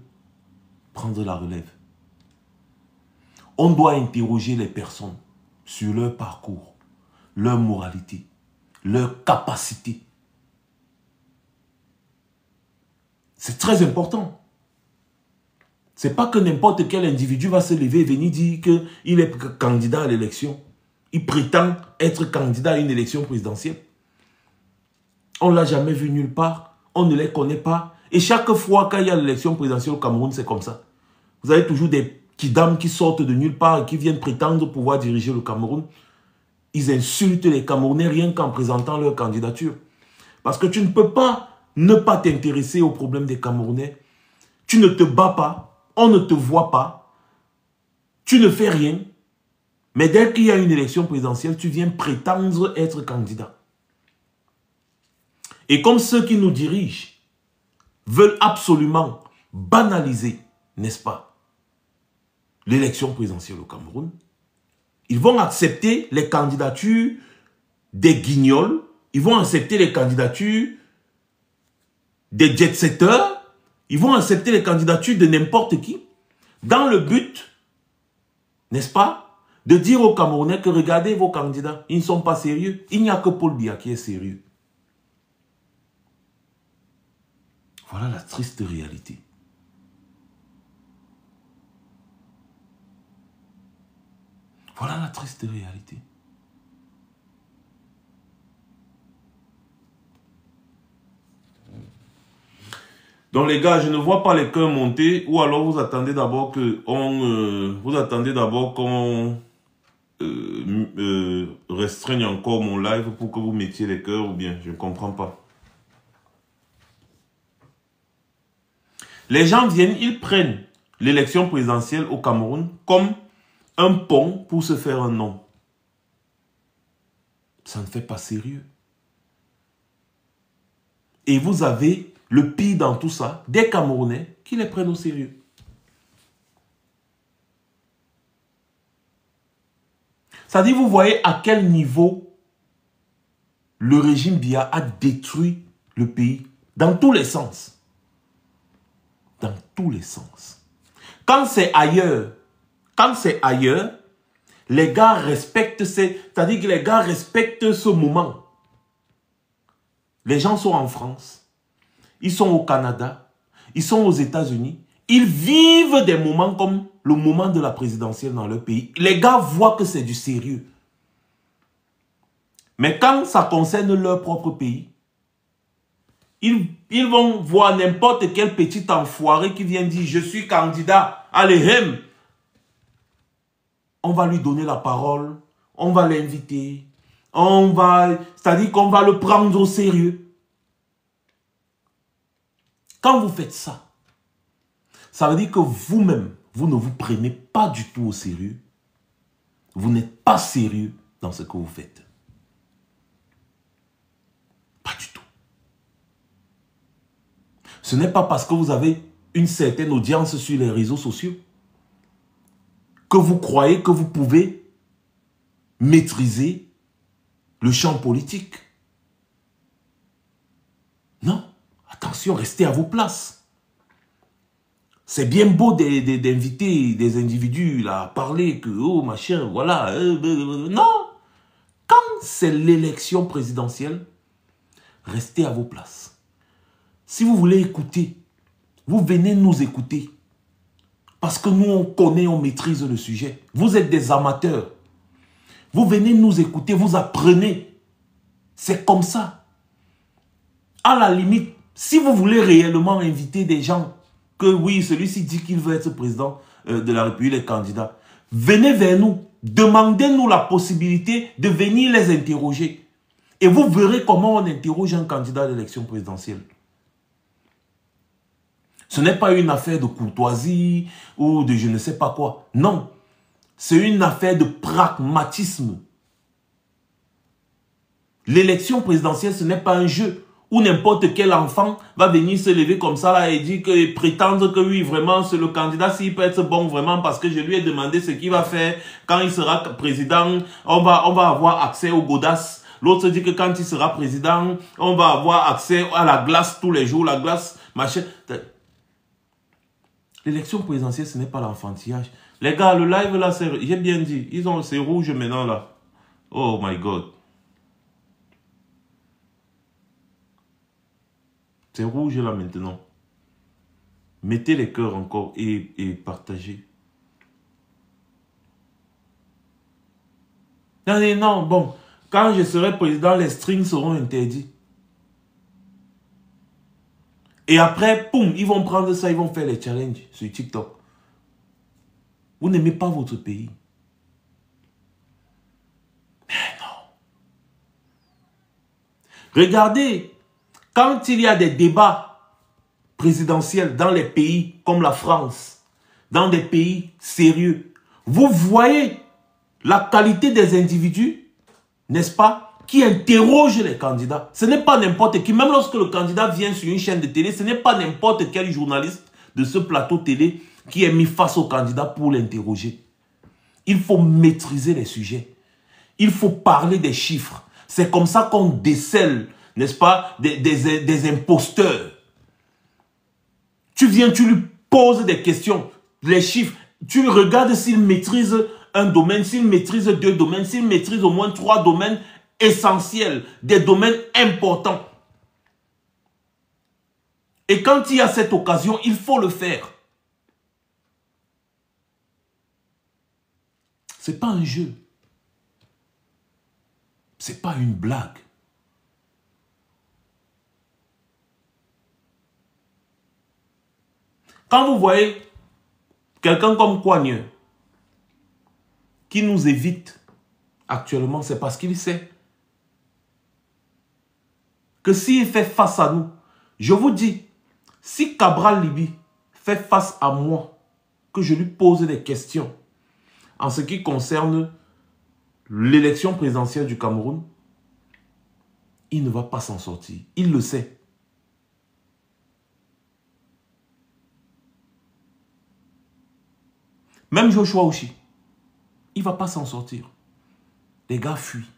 prendre la relève. On doit interroger les personnes sur leur parcours, leur moralité, leur capacité. C'est très important. Ce n'est pas que n'importe quel individu va se lever et venir dire qu'il est candidat à l'élection. Il prétend être candidat à une élection présidentielle. On ne l'a jamais vu nulle part. On ne les connaît pas. Et chaque fois qu'il y a l'élection présidentielle au Cameroun, c'est comme ça. Vous avez toujours des kidams qui sortent de nulle part et qui viennent prétendre pouvoir diriger le Cameroun. Ils insultent les Camerounais rien qu'en présentant leur candidature. Parce que tu ne peux pas ne pas t'intéresser aux problèmes des Camerounais. Tu ne te bats pas. On ne te voit pas. Tu ne fais rien. Mais dès qu'il y a une élection présidentielle, tu viens prétendre être candidat. Et comme ceux qui nous dirigent veulent absolument banaliser, n'est-ce pas, l'élection présidentielle au Cameroun, ils vont accepter les candidatures des guignols, ils vont accepter les candidatures des jet-setters, ils vont accepter les candidatures de n'importe qui, dans le but, n'est-ce pas, de dire aux Camerounais que regardez vos candidats, ils ne sont pas sérieux. Il n'y a que Paul Biya qui est sérieux. Voilà la triste réalité. Voilà la triste réalité. Donc les gars, je ne vois pas les cœurs monter, ou alors vous attendez d'abord qu'on restreigne encore mon live pour que vous mettiez les cœurs, ou bien je ne comprends pas. Les gens viennent, ils prennent l'élection présidentielle au Cameroun comme un pont pour se faire un nom. Ça ne fait pas sérieux. Et vous avez le pire dans tout ça, des Camerounais qui les prennent au sérieux. C'est-à-dire, vous voyez à quel niveau le régime Biya a détruit le pays, dans tous les sens. Dans tous les sens. Quand c'est ailleurs, les gars respectent c'est-à-dire que les gars respectent ce moment. Les gens sont en France, ils sont au Canada, ils sont aux États-Unis, ils vivent des moments comme le moment de la présidentielle dans leur pays. Les gars voient que c'est du sérieux. Mais quand ça concerne leur propre pays, ils vont voir n'importe quel petit enfoiré qui vient dire « Je suis candidat à l'EHEM ». On va lui donner la parole, on va l'inviter, c'est-à-dire qu'on va le prendre au sérieux. Quand vous faites ça, ça veut dire que vous-même, vous ne vous prenez pas du tout au sérieux. Vous n'êtes pas sérieux dans ce que vous faites. Pas du tout. Ce n'est pas parce que vous avez une certaine audience sur les réseaux sociaux que vous croyez que vous pouvez maîtriser le champ politique. Non, attention, restez à vos places. C'est bien beau d'inviter des individus là, à parler que, oh machin, voilà. Non, quand c'est l'élection présidentielle, restez à vos places. Si vous voulez écouter, vous venez nous écouter. Parce que nous, on connaît, on maîtrise le sujet. Vous êtes des amateurs. Vous venez nous écouter, vous apprenez. C'est comme ça. À la limite, si vous voulez réellement inviter des gens, que oui, celui-ci dit qu'il veut être président de la République, les candidats, venez vers nous. Demandez-nous la possibilité de venir les interroger. Et vous verrez comment on interroge un candidat à l'élection présidentielle. Ce n'est pas une affaire de courtoisie ou de je ne sais pas quoi. Non. C'est une affaire de pragmatisme. L'élection présidentielle, ce n'est pas un jeu où n'importe quel enfant va venir se lever comme ça là et dire que, prétendre que oui, vraiment, c'est le candidat, s'il peut être bon vraiment parce que je lui ai demandé ce qu'il va faire quand il sera président, on va avoir accès au Godas. L'autre dit que quand il sera président, on va avoir accès à la glace tous les jours, la glace, machin. L'élection présidentielle, ce n'est pas l'enfantillage. Les gars, le live là, j'ai bien dit, c'est rouge maintenant là. Oh my God. C'est rouge là maintenant. Mettez les cœurs encore et partagez. Non, non, bon. Quand je serai président, les strings seront interdits. Et après, poum, ils vont prendre ça, ils vont faire les challenges sur TikTok. Vous n'aimez pas votre pays. Mais non. Regardez, quand il y a des débats présidentiels dans les pays comme la France, dans des pays sérieux, vous voyez la qualité des individus, n'est-ce pas, qui interrogent les candidats. Ce n'est pas n'importe qui. Même lorsque le candidat vient sur une chaîne de télé, ce n'est pas n'importe quel journaliste de ce plateau télé qui est mis face au candidat pour l'interroger. Il faut maîtriser les sujets. Il faut parler des chiffres. C'est comme ça qu'on décèle, n'est-ce pas, des imposteurs. Tu viens, tu lui poses des questions, les chiffres. Tu regardes s'il maîtrise un domaine, s'il maîtrise 2 domaines, s'il maîtrise au moins 3 domaines essentiels, des domaines importants. Et quand il y a cette occasion, il faut le faire. Ce n'est pas un jeu. Ce n'est pas une blague. Quand vous voyez quelqu'un comme Coigneux qui nous évite actuellement, c'est parce qu'il sait que s'il fait face à nous, je vous dis, si Cabral Liby fait face à moi, que je lui pose des questions en ce qui concerne l'élection présidentielle du Cameroun, il ne va pas s'en sortir. Il le sait. Même Joshua Oshi, il ne va pas s'en sortir. Les gars fuient.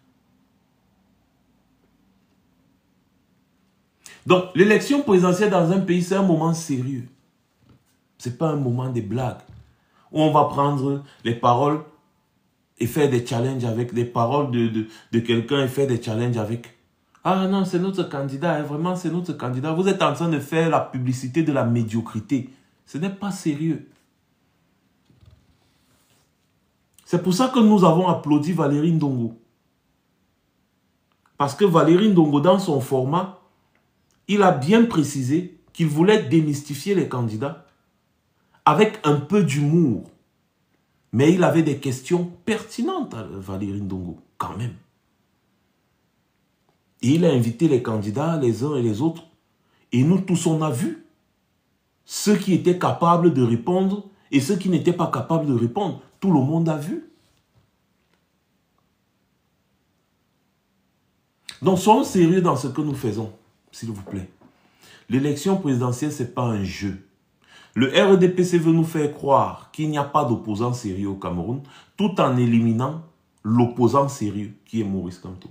Donc, l'élection présidentielle dans un pays, c'est un moment sérieux. Ce n'est pas un moment de blagues. Où on va prendre les paroles et faire des challenges avec les paroles de quelqu'un et faire des challenges avec. Ah non, c'est notre candidat, hein, vraiment c'est notre candidat. Vous êtes en train de faire la publicité de la médiocrité. Ce n'est pas sérieux. C'est pour ça que nous avons applaudi Valérie Ndongo. Parce que Valérie Ndongo, dans son format, il a bien précisé qu'il voulait démystifier les candidats avec un peu d'humour. Mais il avait des questions pertinentes à Valérie Ndongo, quand même. Et il a invité les candidats, les uns et les autres. Et nous tous, on a vu ceux qui étaient capables de répondre et ceux qui n'étaient pas capables de répondre. Tout le monde a vu. Donc, soyons sérieux dans ce que nous faisons, s'il vous plaît. L'élection présidentielle, ce n'est pas un jeu. Le RDPC veut nous faire croire qu'il n'y a pas d'opposant sérieux au Cameroun, tout en éliminant l'opposant sérieux, qui est Maurice Kamto.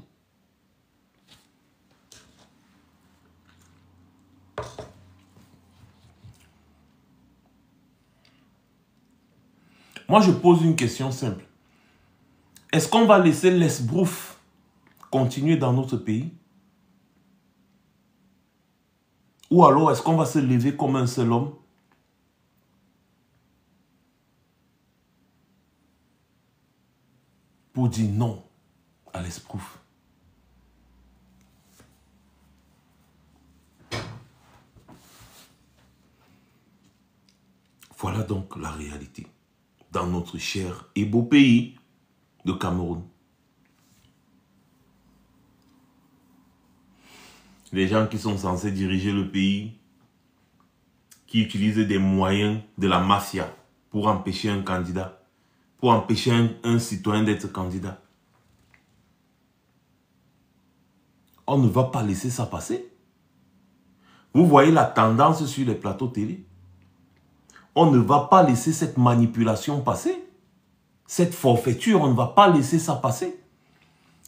Moi, je pose une question simple. Est-ce qu'on va laisser l'esbrouf continuer dans notre pays? Ou alors, est-ce qu'on va se lever comme un seul homme pour dire non, à l'esprouf. Voilà donc la réalité dans notre cher et beau pays de Cameroun. Les gens qui sont censés diriger le pays, qui utilisent des moyens de la mafia pour empêcher un candidat, pour empêcher un citoyen d'être candidat. On ne va pas laisser ça passer. Vous voyez la tendance sur les plateaux télé. On ne va pas laisser cette manipulation passer. Cette forfaiture, on ne va pas laisser ça passer.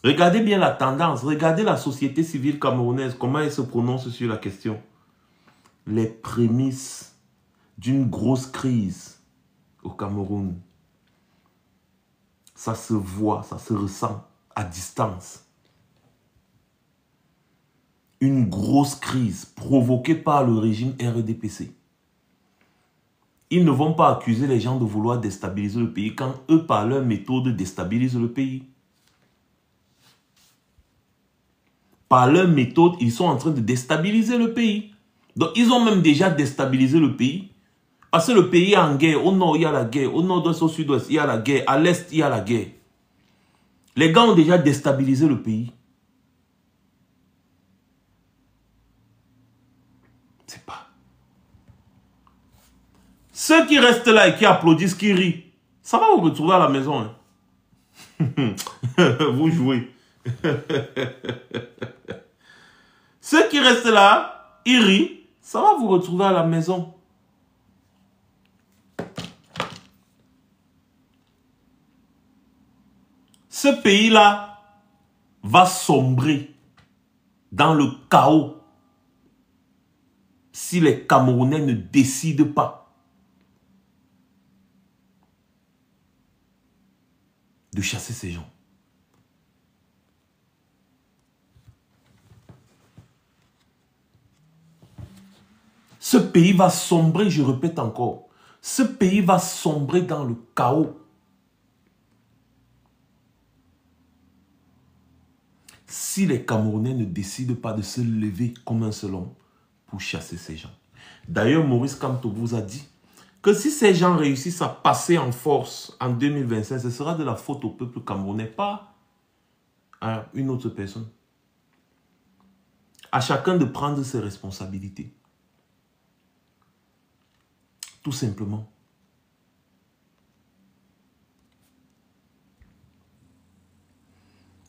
Regardez bien la tendance. Regardez la société civile camerounaise. Comment elle se prononce sur la question. Les prémices d'une grosse crise au Cameroun. Ça se voit, ça se ressent à distance. Une grosse crise provoquée par le régime RDPC. Ils ne vont pas accuser les gens de vouloir déstabiliser le pays quand eux, par leur méthode, déstabilisent le pays. Par leur méthode, ils sont en train de déstabiliser le pays. Donc, ils ont même déjà déstabilisé le pays. Parce que le pays est en guerre. Au nord, il y a la guerre. Au nord-ouest, au sud-ouest, il y a la guerre. À l'est, il y a la guerre. Les gars ont déjà déstabilisé le pays. C'est pas... Ceux qui restent là et qui applaudissent, qui rient, ça va vous retrouver à la maison. Hein? Vous jouez. Ceux qui restent là, ils rient, ça va vous retrouver à la maison. Ce pays-là va sombrer dans le chaos si les Camerounais ne décident pas de chasser ces gens. Ce pays va sombrer, je répète encore, ce pays va sombrer dans le chaos. Si les Camerounais ne décident pas de se lever comme un seul homme pour chasser ces gens. D'ailleurs, Maurice Kamto vous a dit que si ces gens réussissent à passer en force en 2025, ce sera de la faute au peuple camerounais, pas à une autre personne. À chacun de prendre ses responsabilités. Tout simplement.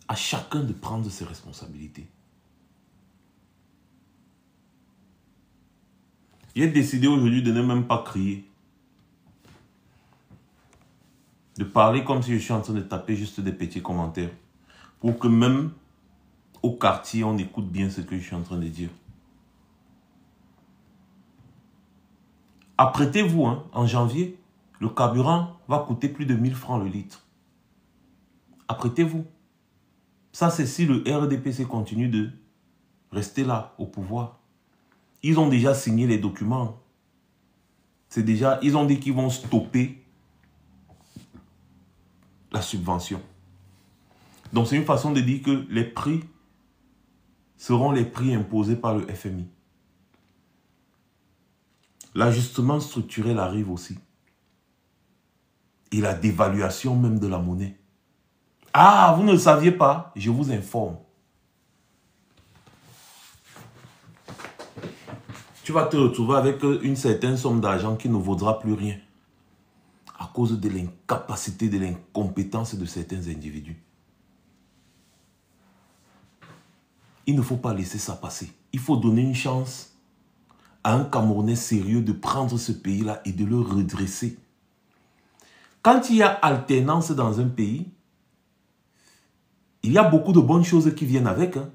À chacun de prendre ses responsabilités. J'ai décidé aujourd'hui de ne même pas crier. De parler comme si je suis en train de taper juste des petits commentaires. Pour que même au quartier, on écoute bien ce que je suis en train de dire. Apprêtez-vous, hein, en janvier, le carburant va coûter plus de 1000 francs le litre. Apprêtez-vous. Ça, c'est si le RDPC continue de rester là, au pouvoir. Ils ont déjà signé les documents. C'est déjà, ils ont dit qu'ils vont stopper la subvention. Donc, c'est une façon de dire que les prix seront les prix imposés par le FMI. L'ajustement structurel arrive aussi. Et la dévaluation même de la monnaie. Ah, vous ne le saviez pas? Je vous informe. Tu vas te retrouver avec une certaine somme d'argent qui ne vaudra plus rien. À cause de l'incapacité, de l'incompétence de certains individus. Il ne faut pas laisser ça passer. Il faut donner une chance à un Camerounais sérieux de prendre ce pays-là et de le redresser. Quand il y a alternance dans un pays, il y a beaucoup de bonnes choses qui viennent avec. Hein.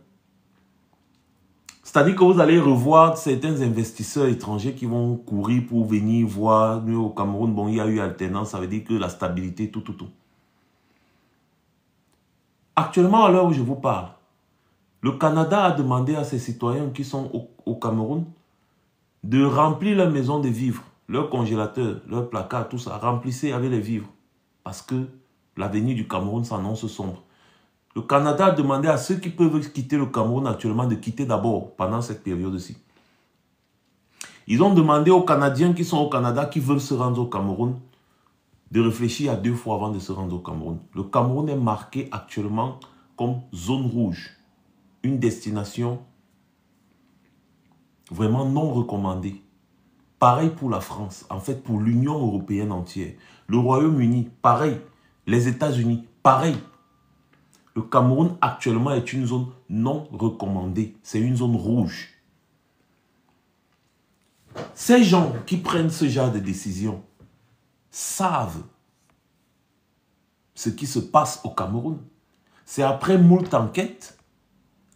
C'est-à-dire que vous allez revoir certains investisseurs étrangers qui vont courir pour venir voir. Nous, au Cameroun, bon, il y a eu alternance, ça veut dire que la stabilité, tout. Actuellement, à l'heure où je vous parle, le Canada a demandé à ses citoyens qui sont au Cameroun de remplir leur maison de vivres, leur congélateur, leur placard, tout ça. Remplissez avec les vivres. Parce que l'avenir du Cameroun s'annonce sombre. Le Canada a demandé à ceux qui peuvent quitter le Cameroun actuellement de quitter d'abord pendant cette période-ci. Ils ont demandé aux Canadiens qui sont au Canada, qui veulent se rendre au Cameroun, de réfléchir à 2 fois avant de se rendre au Cameroun. Le Cameroun est marqué actuellement comme zone rouge. Une destination vraiment non recommandée. Pareil pour la France, en fait pour l'Union européenne entière. Le Royaume-Uni, pareil. Les États-Unis, pareil. Le Cameroun actuellement est une zone non recommandée. C'est une zone rouge. Ces gens qui prennent ce genre de décision savent ce qui se passe au Cameroun. C'est après moult enquêtes,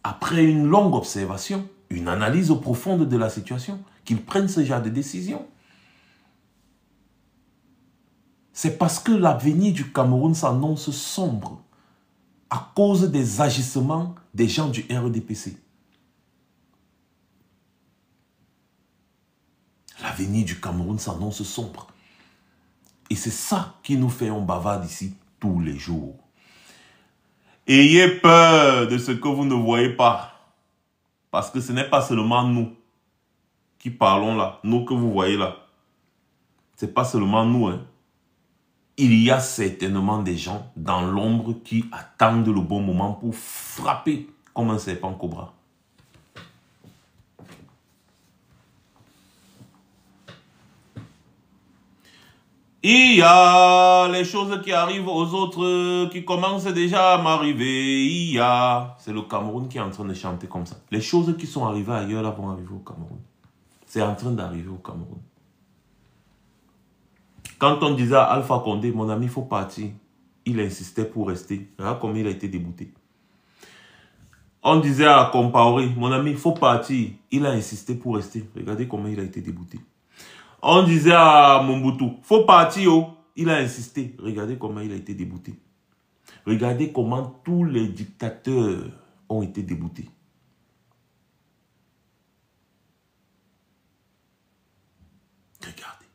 après une longue observation, une analyse profonde de la situation, qu'ils prennent ce genre de décision. C'est parce que l'avenir du Cameroun s'annonce sombre à cause des agissements des gens du RDPC. L'avenir du Cameroun s'annonce sombre. Et c'est ça qui nous fait un bavard ici tous les jours. Ayez peur de ce que vous ne voyez pas. Parce que ce n'est pas seulement nous qui parlons là, nous que vous voyez là. Ce n'est pas seulement nous. Hein. Il y a certainement des gens dans l'ombre qui attendent le bon moment pour frapper comme un serpent cobra. Il y a les choses qui arrivent aux autres qui commencent déjà à m'arriver. C'est le Cameroun qui est en train de chanter comme ça. Les choses qui sont arrivées ailleurs là vont arriver au Cameroun. C'est en train d'arriver au Cameroun. Quand on disait à Alpha Condé, mon ami, il faut partir, il insistait pour rester. Regarde comment il a été débouté. On disait à Compaoré, mon ami, il faut partir, il a insisté pour rester. Regardez comment il a été débouté. On disait à Mobutu, faut partir, oh. Il a insisté. Regardez comment il a été débouté. Regardez comment tous les dictateurs ont été déboutés. Regardez.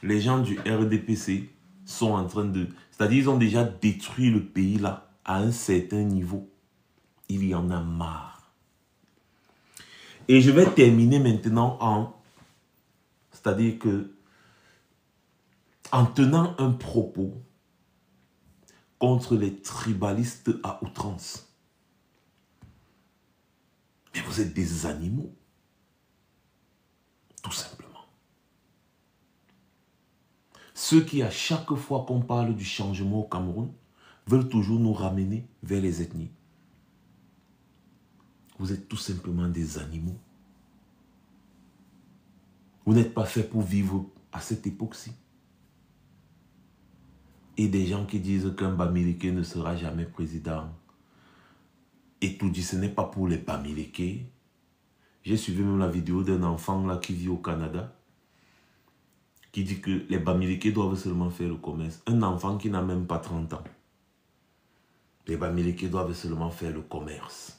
Les gens du RDPC sont en train de... C'est-à-dire ils ont déjà détruit le pays là à un certain niveau. Il y en a marre. Et je vais terminer maintenant en... C'est-à-dire que... En tenant un propos contre les tribalistes à outrance. Mais vous êtes des animaux. Tout simplement. Ceux qui, à chaque fois qu'on parle du changement au Cameroun, veulent toujours nous ramener vers les ethnies. Vous êtes tout simplement des animaux. Vous n'êtes pas fait pour vivre à cette époque-ci. Et des gens qui disent qu'un Bamileke ne sera jamais président. Et tout dit, ce n'est pas pour les Bamileke. J'ai suivi même la vidéo d'un enfant là qui vit au Canada, qui dit que les Bamileke doivent seulement faire le commerce. Un enfant qui n'a même pas 30 ans. Les Bamileke doivent seulement faire le commerce.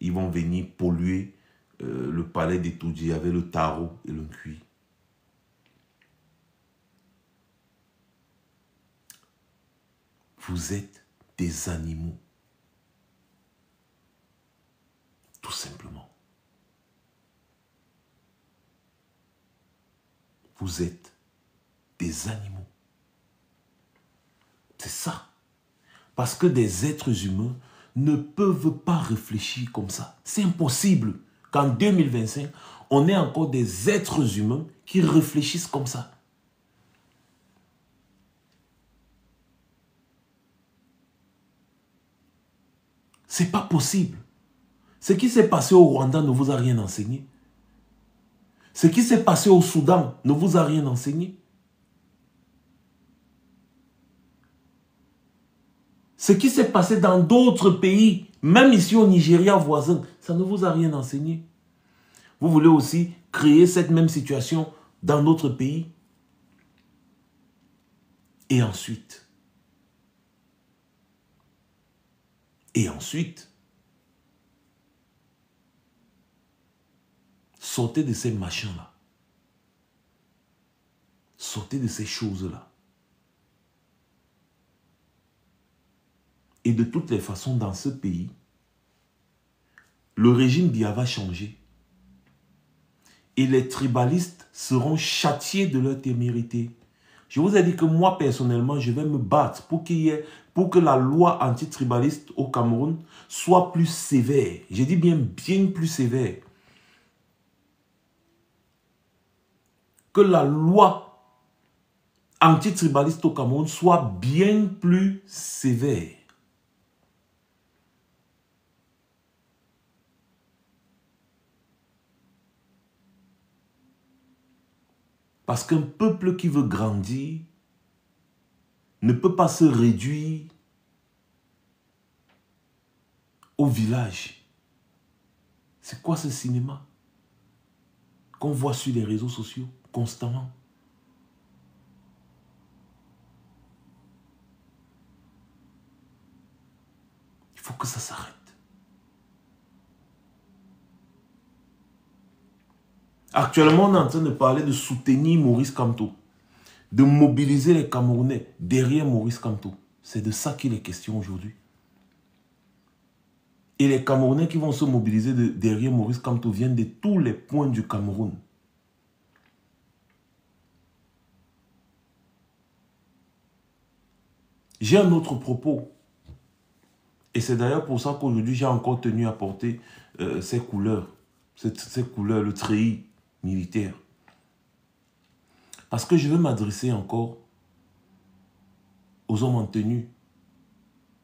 Ils vont venir polluer le palais d'Etoudji avec le tarot et le cuir. Vous êtes des animaux. Tout simplement. Vous êtes des animaux. C'est ça. Parce que des êtres humains ne peuvent pas réfléchir comme ça. C'est impossible qu'en 2025, on ait encore des êtres humains qui réfléchissent comme ça. C'est pas possible. Ce qui s'est passé au Rwanda ne vous a rien enseigné. Ce qui s'est passé au Soudan ne vous a rien enseigné. Ce qui s'est passé dans d'autres pays, même ici au Nigeria voisin, ça ne vous a rien enseigné. Vous voulez aussi créer cette même situation dans notre pays. Et ensuite, sortez de ces machins-là. Sortez de ces choses-là. Et de toutes les façons, dans ce pays, le régime Biya va changer. Et les tribalistes seront châtiés de leur témérité. Je vous ai dit que moi, personnellement, je vais me battre pour que la loi antitribaliste au Cameroun soit plus sévère. Je dis bien plus sévère. Que la loi antitribaliste au Cameroun soit bien plus sévère. Parce qu'un peuple qui veut grandir ne peut pas se réduire au village. C'est quoi ce cinéma qu'on voit sur les réseaux sociaux constamment? Il faut que ça s'arrête. Actuellement, on est en train de parler de soutenir Maurice Kamto, de mobiliser les Camerounais derrière Maurice Kamto. C'est de ça qu'il est question aujourd'hui. Et les Camerounais qui vont se mobiliser derrière Maurice Kamto viennent de tous les points du Cameroun. J'ai un autre propos. Et c'est d'ailleurs pour ça qu'aujourd'hui, j'ai encore tenu à porter ces couleurs. Ces couleurs, le treillis militaire. Parce que je veux m'adresser encore aux hommes en tenue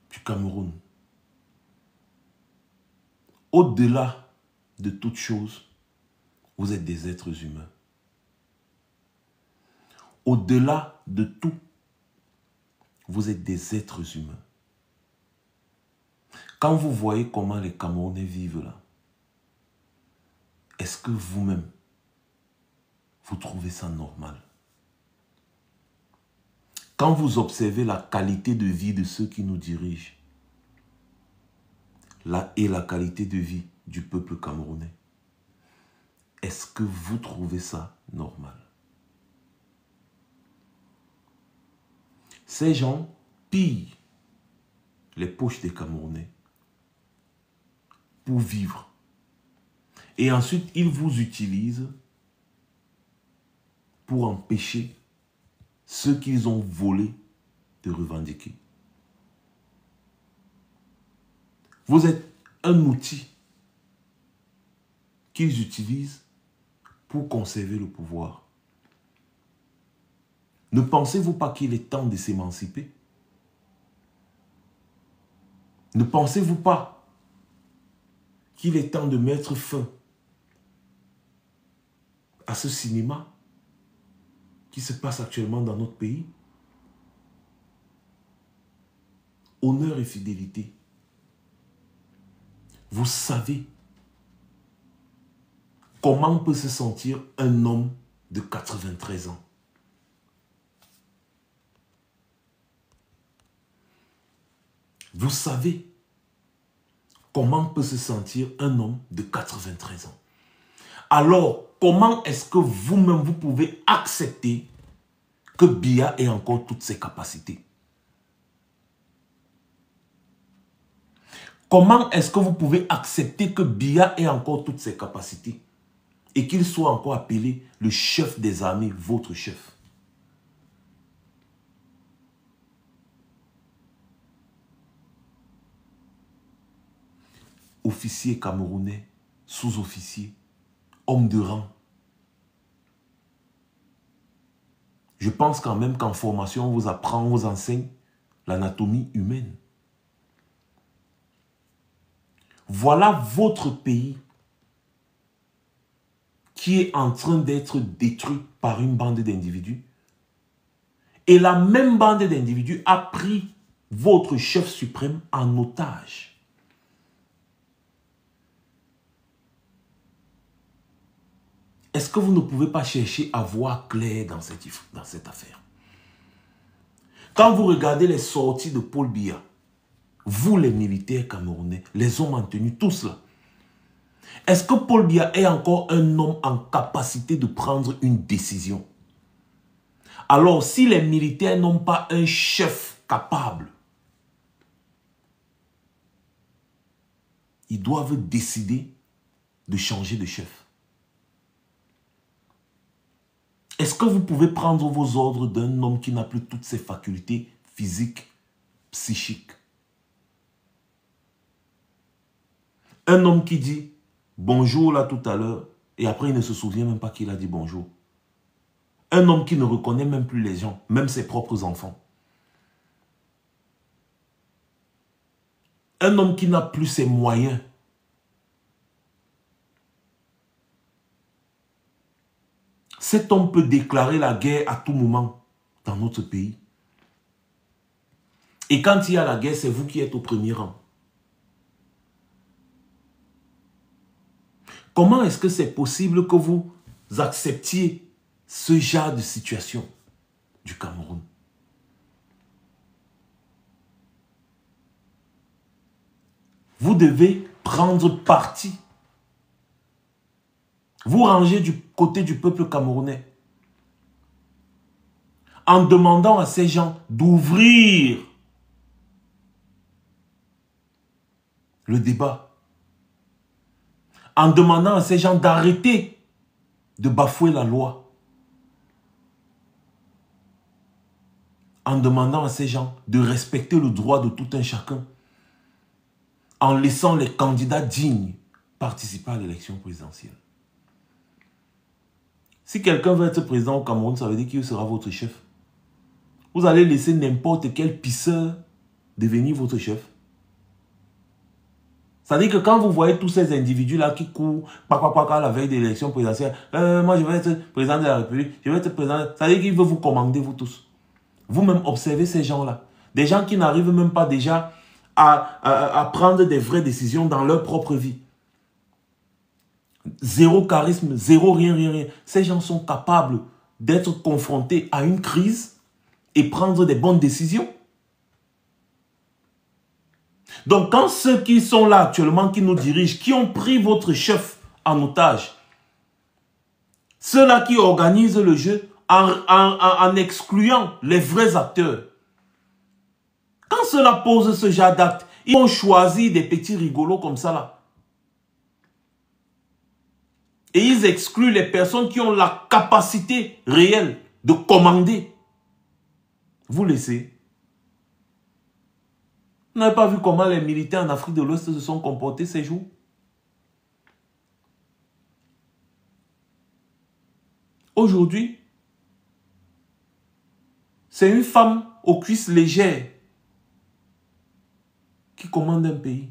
du Cameroun. Au-delà de toute chose, vous êtes des êtres humains. Au-delà de tout, vous êtes des êtres humains. Quand vous voyez comment les Camerounais vivent là, est-ce que vous-même, vous trouvez ça normal? Quand vous observez la qualité de vie de ceux qui nous dirigent, et la qualité de vie du peuple camerounais, est-ce que vous trouvez ça normal? Ces gens pillent les poches des Camerounais pour vivre. Et ensuite, ils vous utilisent pour empêcher ceux qu'ils ont volés de revendiquer. Vous êtes un outil qu'ils utilisent pour conserver le pouvoir. Ne pensez-vous pas qu'il est temps de s'émanciper? Ne pensez-vous pas qu'il est temps de mettre fin à ce cinéma qui se passe actuellement dans notre pays? Honneur et fidélité. Vous savez comment peut se sentir un homme de 93 ans? Vous savez comment peut se sentir un homme de 93 ans? Alors, comment est-ce que vous-même, vous pouvez accepter que Biya ait encore toutes ses capacités? Comment est-ce que vous pouvez accepter que Biya ait encore toutes ses capacités et qu'il soit encore appelé le chef des armées, votre chef? Officiers camerounais, sous-officiers, hommes de rang. Je pense quand même qu'en formation, on vous apprend, on vous enseigne l'anatomie humaine. Voilà votre pays qui est en train d'être détruit par une bande d'individus. Et la même bande d'individus a pris votre chef suprême en otage. Est-ce que vous ne pouvez pas chercher à voir clair dans cette affaire? Quand vous regardez les sorties de Paul Biya, vous les militaires camerounais, les hommes en tenue, tous là, est-ce que Paul Biya est encore un homme en capacité de prendre une décision? Alors, si les militaires n'ont pas un chef capable, ils doivent décider de changer de chef. Est-ce que vous pouvez prendre vos ordres d'un homme qui n'a plus toutes ses facultés physiques, psychiques? Un homme qui dit bonjour là tout à l'heure et après il ne se souvient même pas qu'il a dit bonjour. Un homme qui ne reconnaît même plus les gens, même ses propres enfants. Un homme qui n'a plus ses moyens. Cet homme peut déclarer la guerre à tout moment dans notre pays. Et quand il y a la guerre, c'est vous qui êtes au premier rang. Comment est-ce que c'est possible que vous acceptiez ce genre de situation du Cameroun? Vous devez prendre parti. Vous rangez du côté du peuple camerounais en demandant à ces gens d'ouvrir le débat, en demandant à ces gens d'arrêter de bafouer la loi, en demandant à ces gens de respecter le droit de tout un chacun, en laissant les candidats dignes participer à l'élection présidentielle. Si quelqu'un veut être président au Cameroun, ça veut dire qu'il sera votre chef. Vous allez laisser n'importe quel pisseur devenir votre chef. Ça veut dire que quand vous voyez tous ces individus-là qui courent à la veille de l'élection présidentielle, moi je vais être président de la République, je vais être président, ça veut dire qu'il veut vous commander, vous tous. Vous-même observez ces gens-là. Des gens qui n'arrivent même pas déjà à prendre des vraies décisions dans leur propre vie. Zéro charisme, zéro rien. Ces gens sont capables d'être confrontés à une crise et prendre des bonnes décisions. Donc quand ceux qui sont là actuellement, qui nous dirigent, qui ont pris votre chef en otage, ceux-là qui organisent le jeu en excluant les vrais acteurs, quand ceux-là posent ce genre d'acte, ils ont choisi des petits rigolos comme ça là. Et ils excluent les personnes qui ont la capacité réelle de commander. Vous laissez. Vous n'avez pas vu comment les militaires en Afrique de l'Ouest se sont comportés ces jours? Aujourd'hui, c'est une femme aux cuisses légères qui commande un pays.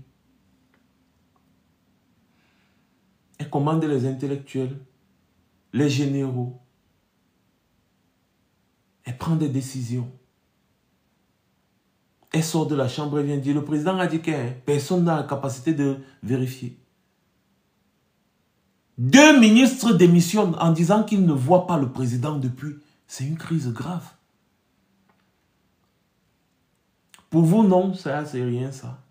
Elle commande les intellectuels, les généraux. Elle prend des décisions. Elle sort de la chambre et vient dire, le président a dit que personne n'a la capacité de vérifier. 2 ministres démissionnent en disant qu'ils ne voient pas le président depuis. C'est une crise grave. Pour vous, non, ça, c'est rien, ça.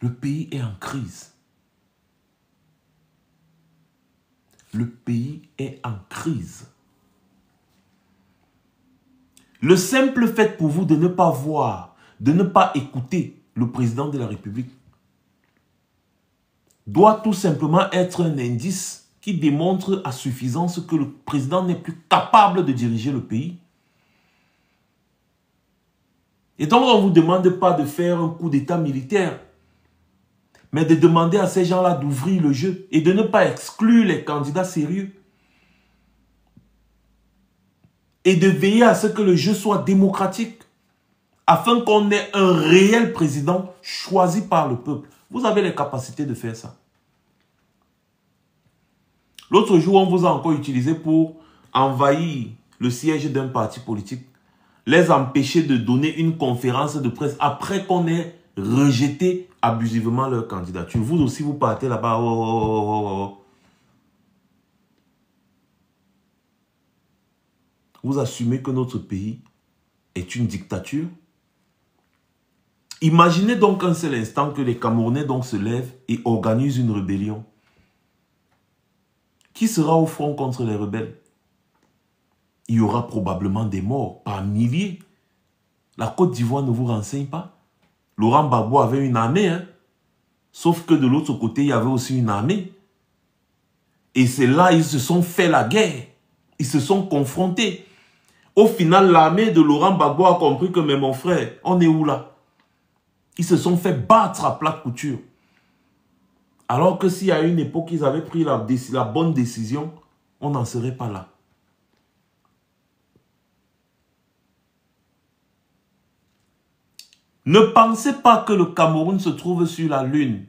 Le pays est en crise. Le pays est en crise. Le simple fait pour vous de ne pas voir, de ne pas écouter le président de la République doit tout simplement être un indice qui démontre à suffisance que le président n'est plus capable de diriger le pays. Et donc on ne vous demande pas de faire un coup d'état militaire, mais de demander à ces gens-là d'ouvrir le jeu et de ne pas exclure les candidats sérieux. Et de veiller à ce que le jeu soit démocratique, afin qu'on ait un réel président choisi par le peuple. Vous avez les capacités de faire ça. L'autre jour, on vous a encore utilisé pour envahir le siège d'un parti politique, les empêcher de donner une conférence de presse après qu'on ait rejeté abusivement leur candidature. Vous aussi, vous partez là-bas. Vous assumez que notre pays est une dictature. Imaginez donc un seul instant que les Camerounais donc se lèvent et organisent une rébellion. Qui sera au front contre les rebelles? Il y aura probablement des morts par milliers. La Côte d'Ivoire ne vous renseigne pas? Laurent Gbagbo avait une armée, hein. Sauf que de l'autre côté, il y avait aussi une armée. Et c'est là ils se sont fait la guerre. Ils se sont confrontés. Au final, l'armée de Laurent Gbagbo a compris que, mais mon frère, on est où là? Ils se sont fait battre à plat couture. Alors que si à une époque, ils avaient pris la bonne décision, on n'en serait pas là. Ne pensez pas que le Cameroun se trouve sur la lune.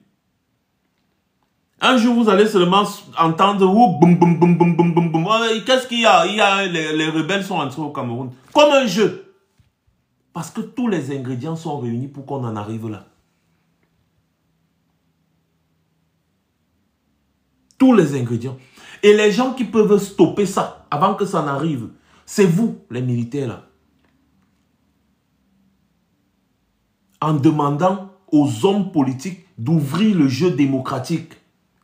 Un jour, vous allez seulement entendre « boum, boum, boum, boum, boum, boum, boum ». Qu'est-ce qu'il y a, les rebelles sont entrés au Cameroun. Comme un jeu. Parce que tous les ingrédients sont réunis pour qu'on en arrive là. Tous les ingrédients. Et les gens qui peuvent stopper ça avant que ça n'arrive, c'est vous, les militaires là. En demandant aux hommes politiques d'ouvrir le jeu démocratique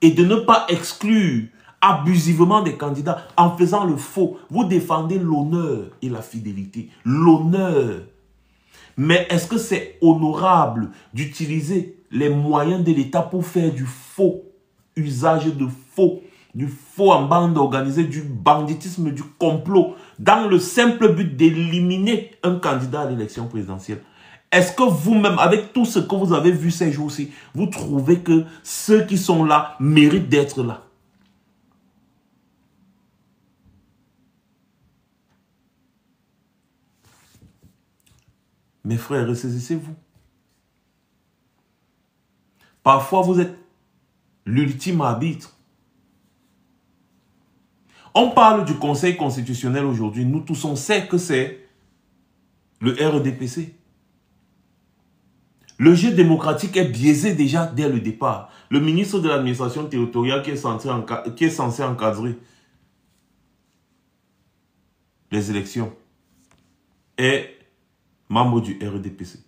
et de ne pas exclure abusivement des candidats en faisant le faux. Vous défendez l'honneur et la fidélité. L'honneur. Mais est-ce que c'est honorable d'utiliser les moyens de l'État pour faire du faux usage de faux, du faux en bande organisée, du banditisme, du complot, dans le simple but d'éliminer un candidat à l'élection présidentielle? Est-ce que vous-même, avec tout ce que vous avez vu ces jours-ci, vous trouvez que ceux qui sont là méritent d'être là? Mes frères, ressaisissez-vous. Parfois, vous êtes l'ultime arbitre. On parle du Conseil constitutionnel aujourd'hui. Nous tous, on sait que c'est le RDPC. Le jeu démocratique est biaisé déjà dès le départ. Le ministre de l'administration territoriale qui est censé encadrer les élections est membre du RDPC.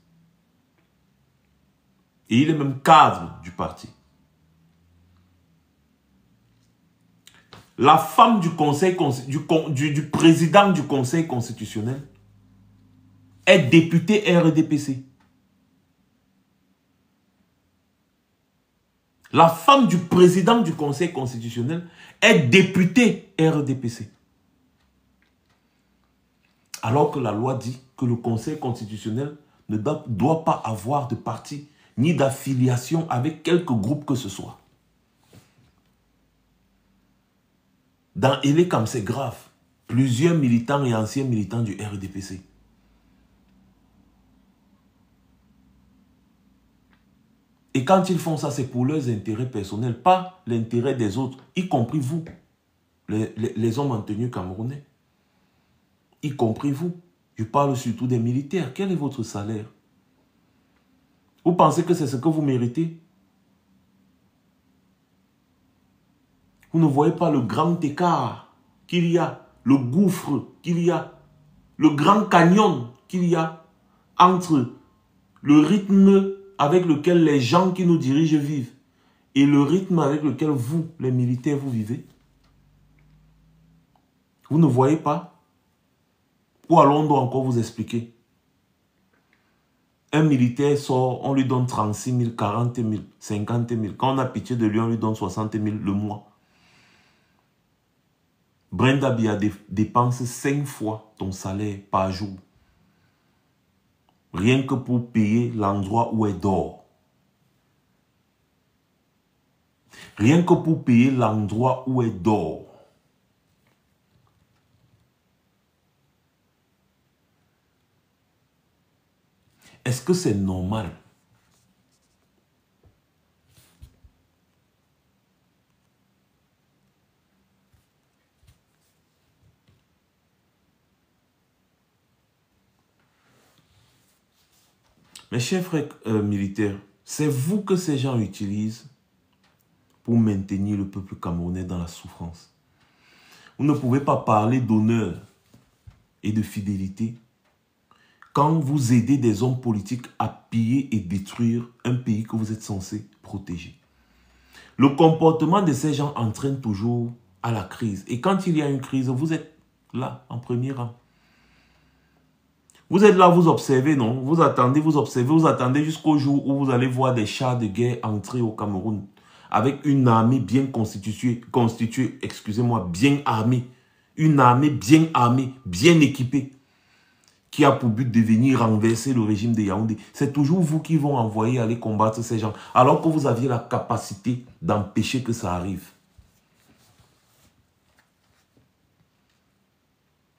Et il est même cadre du parti. La femme du président du Conseil constitutionnel est députée RDPC. La femme du président du Conseil constitutionnel est députée RDPC. Alors que la loi dit que le Conseil constitutionnel ne doit pas avoir de parti ni d'affiliation avec quelque groupe que ce soit. Dans Elekam, c'est grave. Plusieurs militants et anciens militants du RDPC. Et quand ils font ça, c'est pour leurs intérêts personnels, pas l'intérêt des autres, y compris vous, les hommes en tenue camerounais. Y compris vous. Je parle surtout des militaires. Quel est votre salaire? Vous pensez que c'est ce que vous méritez? Vous ne voyez pas le grand écart qu'il y a, le gouffre qu'il y a, le grand canyon qu'il y a entre le rythme avec lequel les gens qui nous dirigent vivent et le rythme avec lequel vous, les militaires, vous vivez? Vous ne voyez pas? Ou alors on doit encore vous expliquer? Un militaire sort, on lui donne 36 000, 40 000, 50 000. Quand on a pitié de lui, on lui donne 60 000 le mois. Brenda Bia dépense 5 fois ton salaire par jour. Rien que pour payer l'endroit où elle dort. Rien que pour payer l'endroit où elle dort. Est-ce que c'est normal? Mes chers frères militaires, c'est vous que ces gens utilisent pour maintenir le peuple camerounais dans la souffrance. Vous ne pouvez pas parler d'honneur et de fidélité quand vous aidez des hommes politiques à piller et détruire un pays que vous êtes censé protéger. Le comportement de ces gens entraîne toujours à la crise. Et quand il y a une crise, vous êtes là, en premier rang. Vous êtes là, vous observez, non? Vous attendez, vous observez, vous attendez jusqu'au jour où vous allez voir des chars de guerre entrer au Cameroun avec une armée bien constituée, excusez-moi, bien armée. Une armée, bien équipée, qui a pour but de venir renverser le régime de Yaoundé. C'est toujours vous qui vont envoyer aller combattre ces gens, alors que vous aviez la capacité d'empêcher que ça arrive.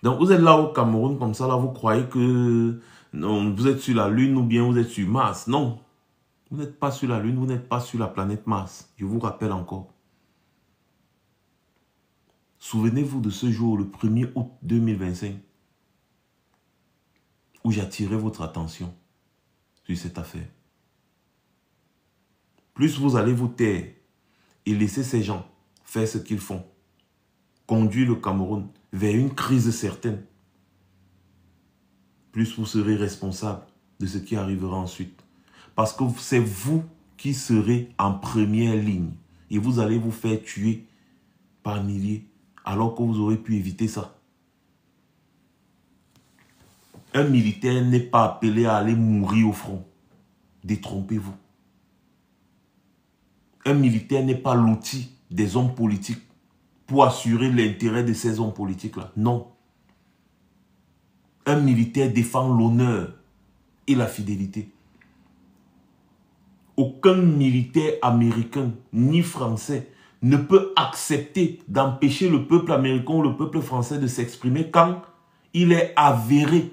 Donc vous êtes là au Cameroun, comme ça, là, vous croyez que non, vous êtes sur la Lune ou bien vous êtes sur Mars. Non, vous n'êtes pas sur la Lune, vous n'êtes pas sur la planète Mars. Je vous rappelle encore. Souvenez-vous de ce jour, le 1er août 2025, où j'attirais votre attention sur cette affaire. Plus vous allez vous taire et laisser ces gens faire ce qu'ils font, conduire le Cameroun vers une crise certaine, plus vous serez responsable de ce qui arrivera ensuite. Parce que c'est vous qui serez en première ligne et vous allez vous faire tuer par milliers alors que vous aurez pu éviter ça. Un militaire n'est pas appelé à aller mourir au front. Détrompez-vous. Un militaire n'est pas l'outil des hommes politiques pour assurer l'intérêt de ces hommes politiques-là. Non. Un militaire défend l'honneur et la fidélité. Aucun militaire américain ni français ne peut accepter d'empêcher le peuple américain ou le peuple français de s'exprimer quand il est avéré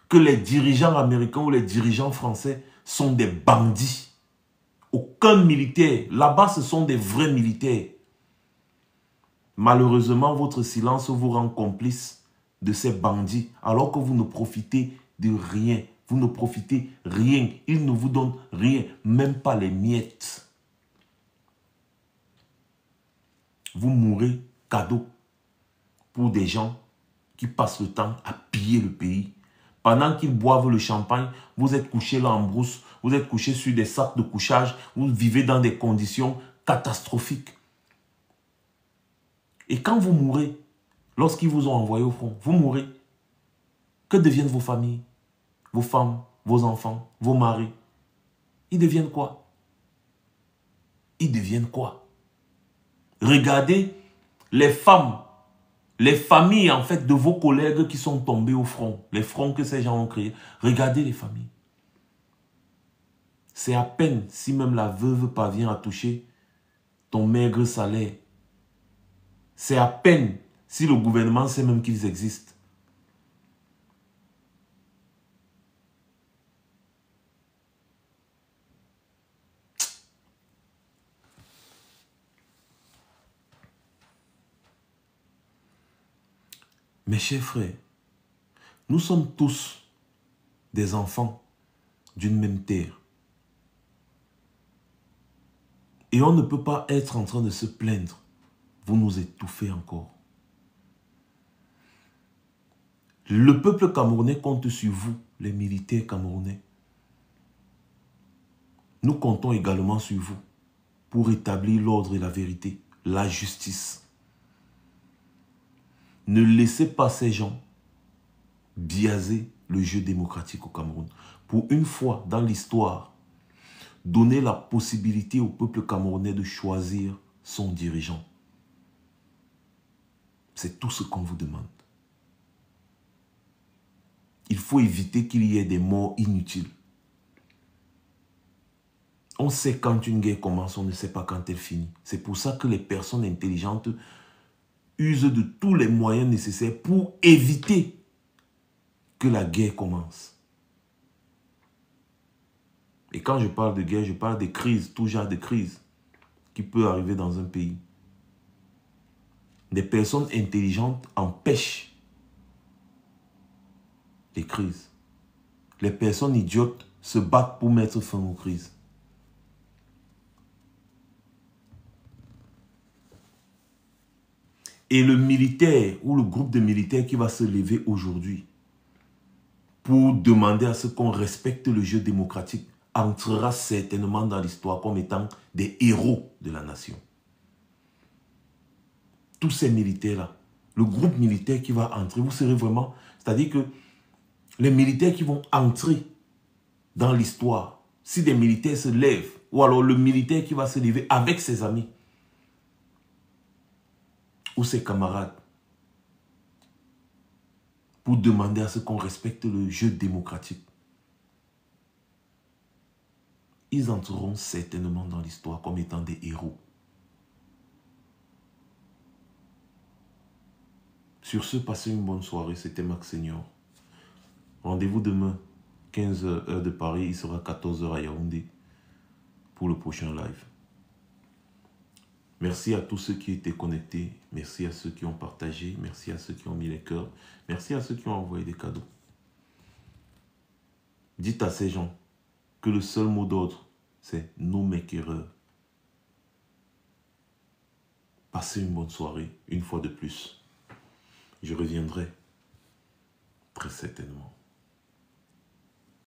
que les dirigeants américains ou les dirigeants français sont des bandits. Aucun militaire. Là-bas, ce sont des vrais militaires. Malheureusement, votre silence vous rend complice de ces bandits alors que vous ne profitez de rien. Vous ne profitez rien. Ils ne vous donnent rien, même pas les miettes. Vous mourrez cadeau pour des gens qui passent le temps à piller le pays. Pendant qu'ils boivent le champagne, vous êtes couché là en brousse, vous êtes couché sur des sacs de couchage, vous vivez dans des conditions catastrophiques. Et quand vous mourrez, lorsqu'ils vous ont envoyé au front, vous mourrez. Que deviennent vos familles, vos femmes, vos enfants, vos maris? Ils deviennent quoi? Ils deviennent quoi? Regardez les femmes, les familles en fait de vos collègues qui sont tombés au front, les fronts que ces gens ont créés. Regardez les familles. C'est à peine si même la veuve parvient à toucher ton maigre salaire. C'est à peine si le gouvernement sait même qu'ils existent. Mes chers frères, nous sommes tous des enfants d'une même terre. Et on ne peut pas être en train de se plaindre. Vous nous étouffez encore. Le peuple camerounais compte sur vous, les militaires camerounais. Nous comptons également sur vous pour rétablir l'ordre et la vérité, la justice. Ne laissez pas ces gens biaiser le jeu démocratique au Cameroun. Pour une fois dans l'histoire, donnez la possibilité au peuple camerounais de choisir son dirigeant. C'est tout ce qu'on vous demande. Il faut éviter qu'il y ait des morts inutiles. On sait quand une guerre commence, on ne sait pas quand elle finit. C'est pour ça que les personnes intelligentes usent de tous les moyens nécessaires pour éviter que la guerre commence. Et quand je parle de guerre, je parle de crises, tout genre de crises qui peut arriver dans un pays. Des personnes intelligentes empêchent les crises. Les personnes idiotes se battent pour mettre fin aux crises. Et le militaire ou le groupe de militaires qui va se lever aujourd'hui pour demander à ce qu'on respecte le jeu démocratique entrera certainement dans l'histoire comme étant des héros de la nation. Tous ces militaires-là, le groupe militaire qui va entrer, vous serez vraiment... C'est-à-dire que Les militaires qui vont entrer dans l'histoire, si des militaires se lèvent, ou alors le militaire qui va se lever avec ses amis, ou ses camarades, pour demander à ce qu'on respecte le jeu démocratique, ils entreront certainement dans l'histoire comme étant des héros. Sur ce, passez une bonne soirée. C'était Max Senior. Rendez-vous demain, 15h heure de Paris. Il sera 14h à Yaoundé pour le prochain live. Merci à tous ceux qui étaient connectés. Merci à ceux qui ont partagé. Merci à ceux qui ont mis les cœurs. Merci à ceux qui ont envoyé des cadeaux. Dites à ces gens que le seul mot d'ordre, c'est no make erreur. Passez une bonne soirée, une fois de plus. Je reviendrai très certainement.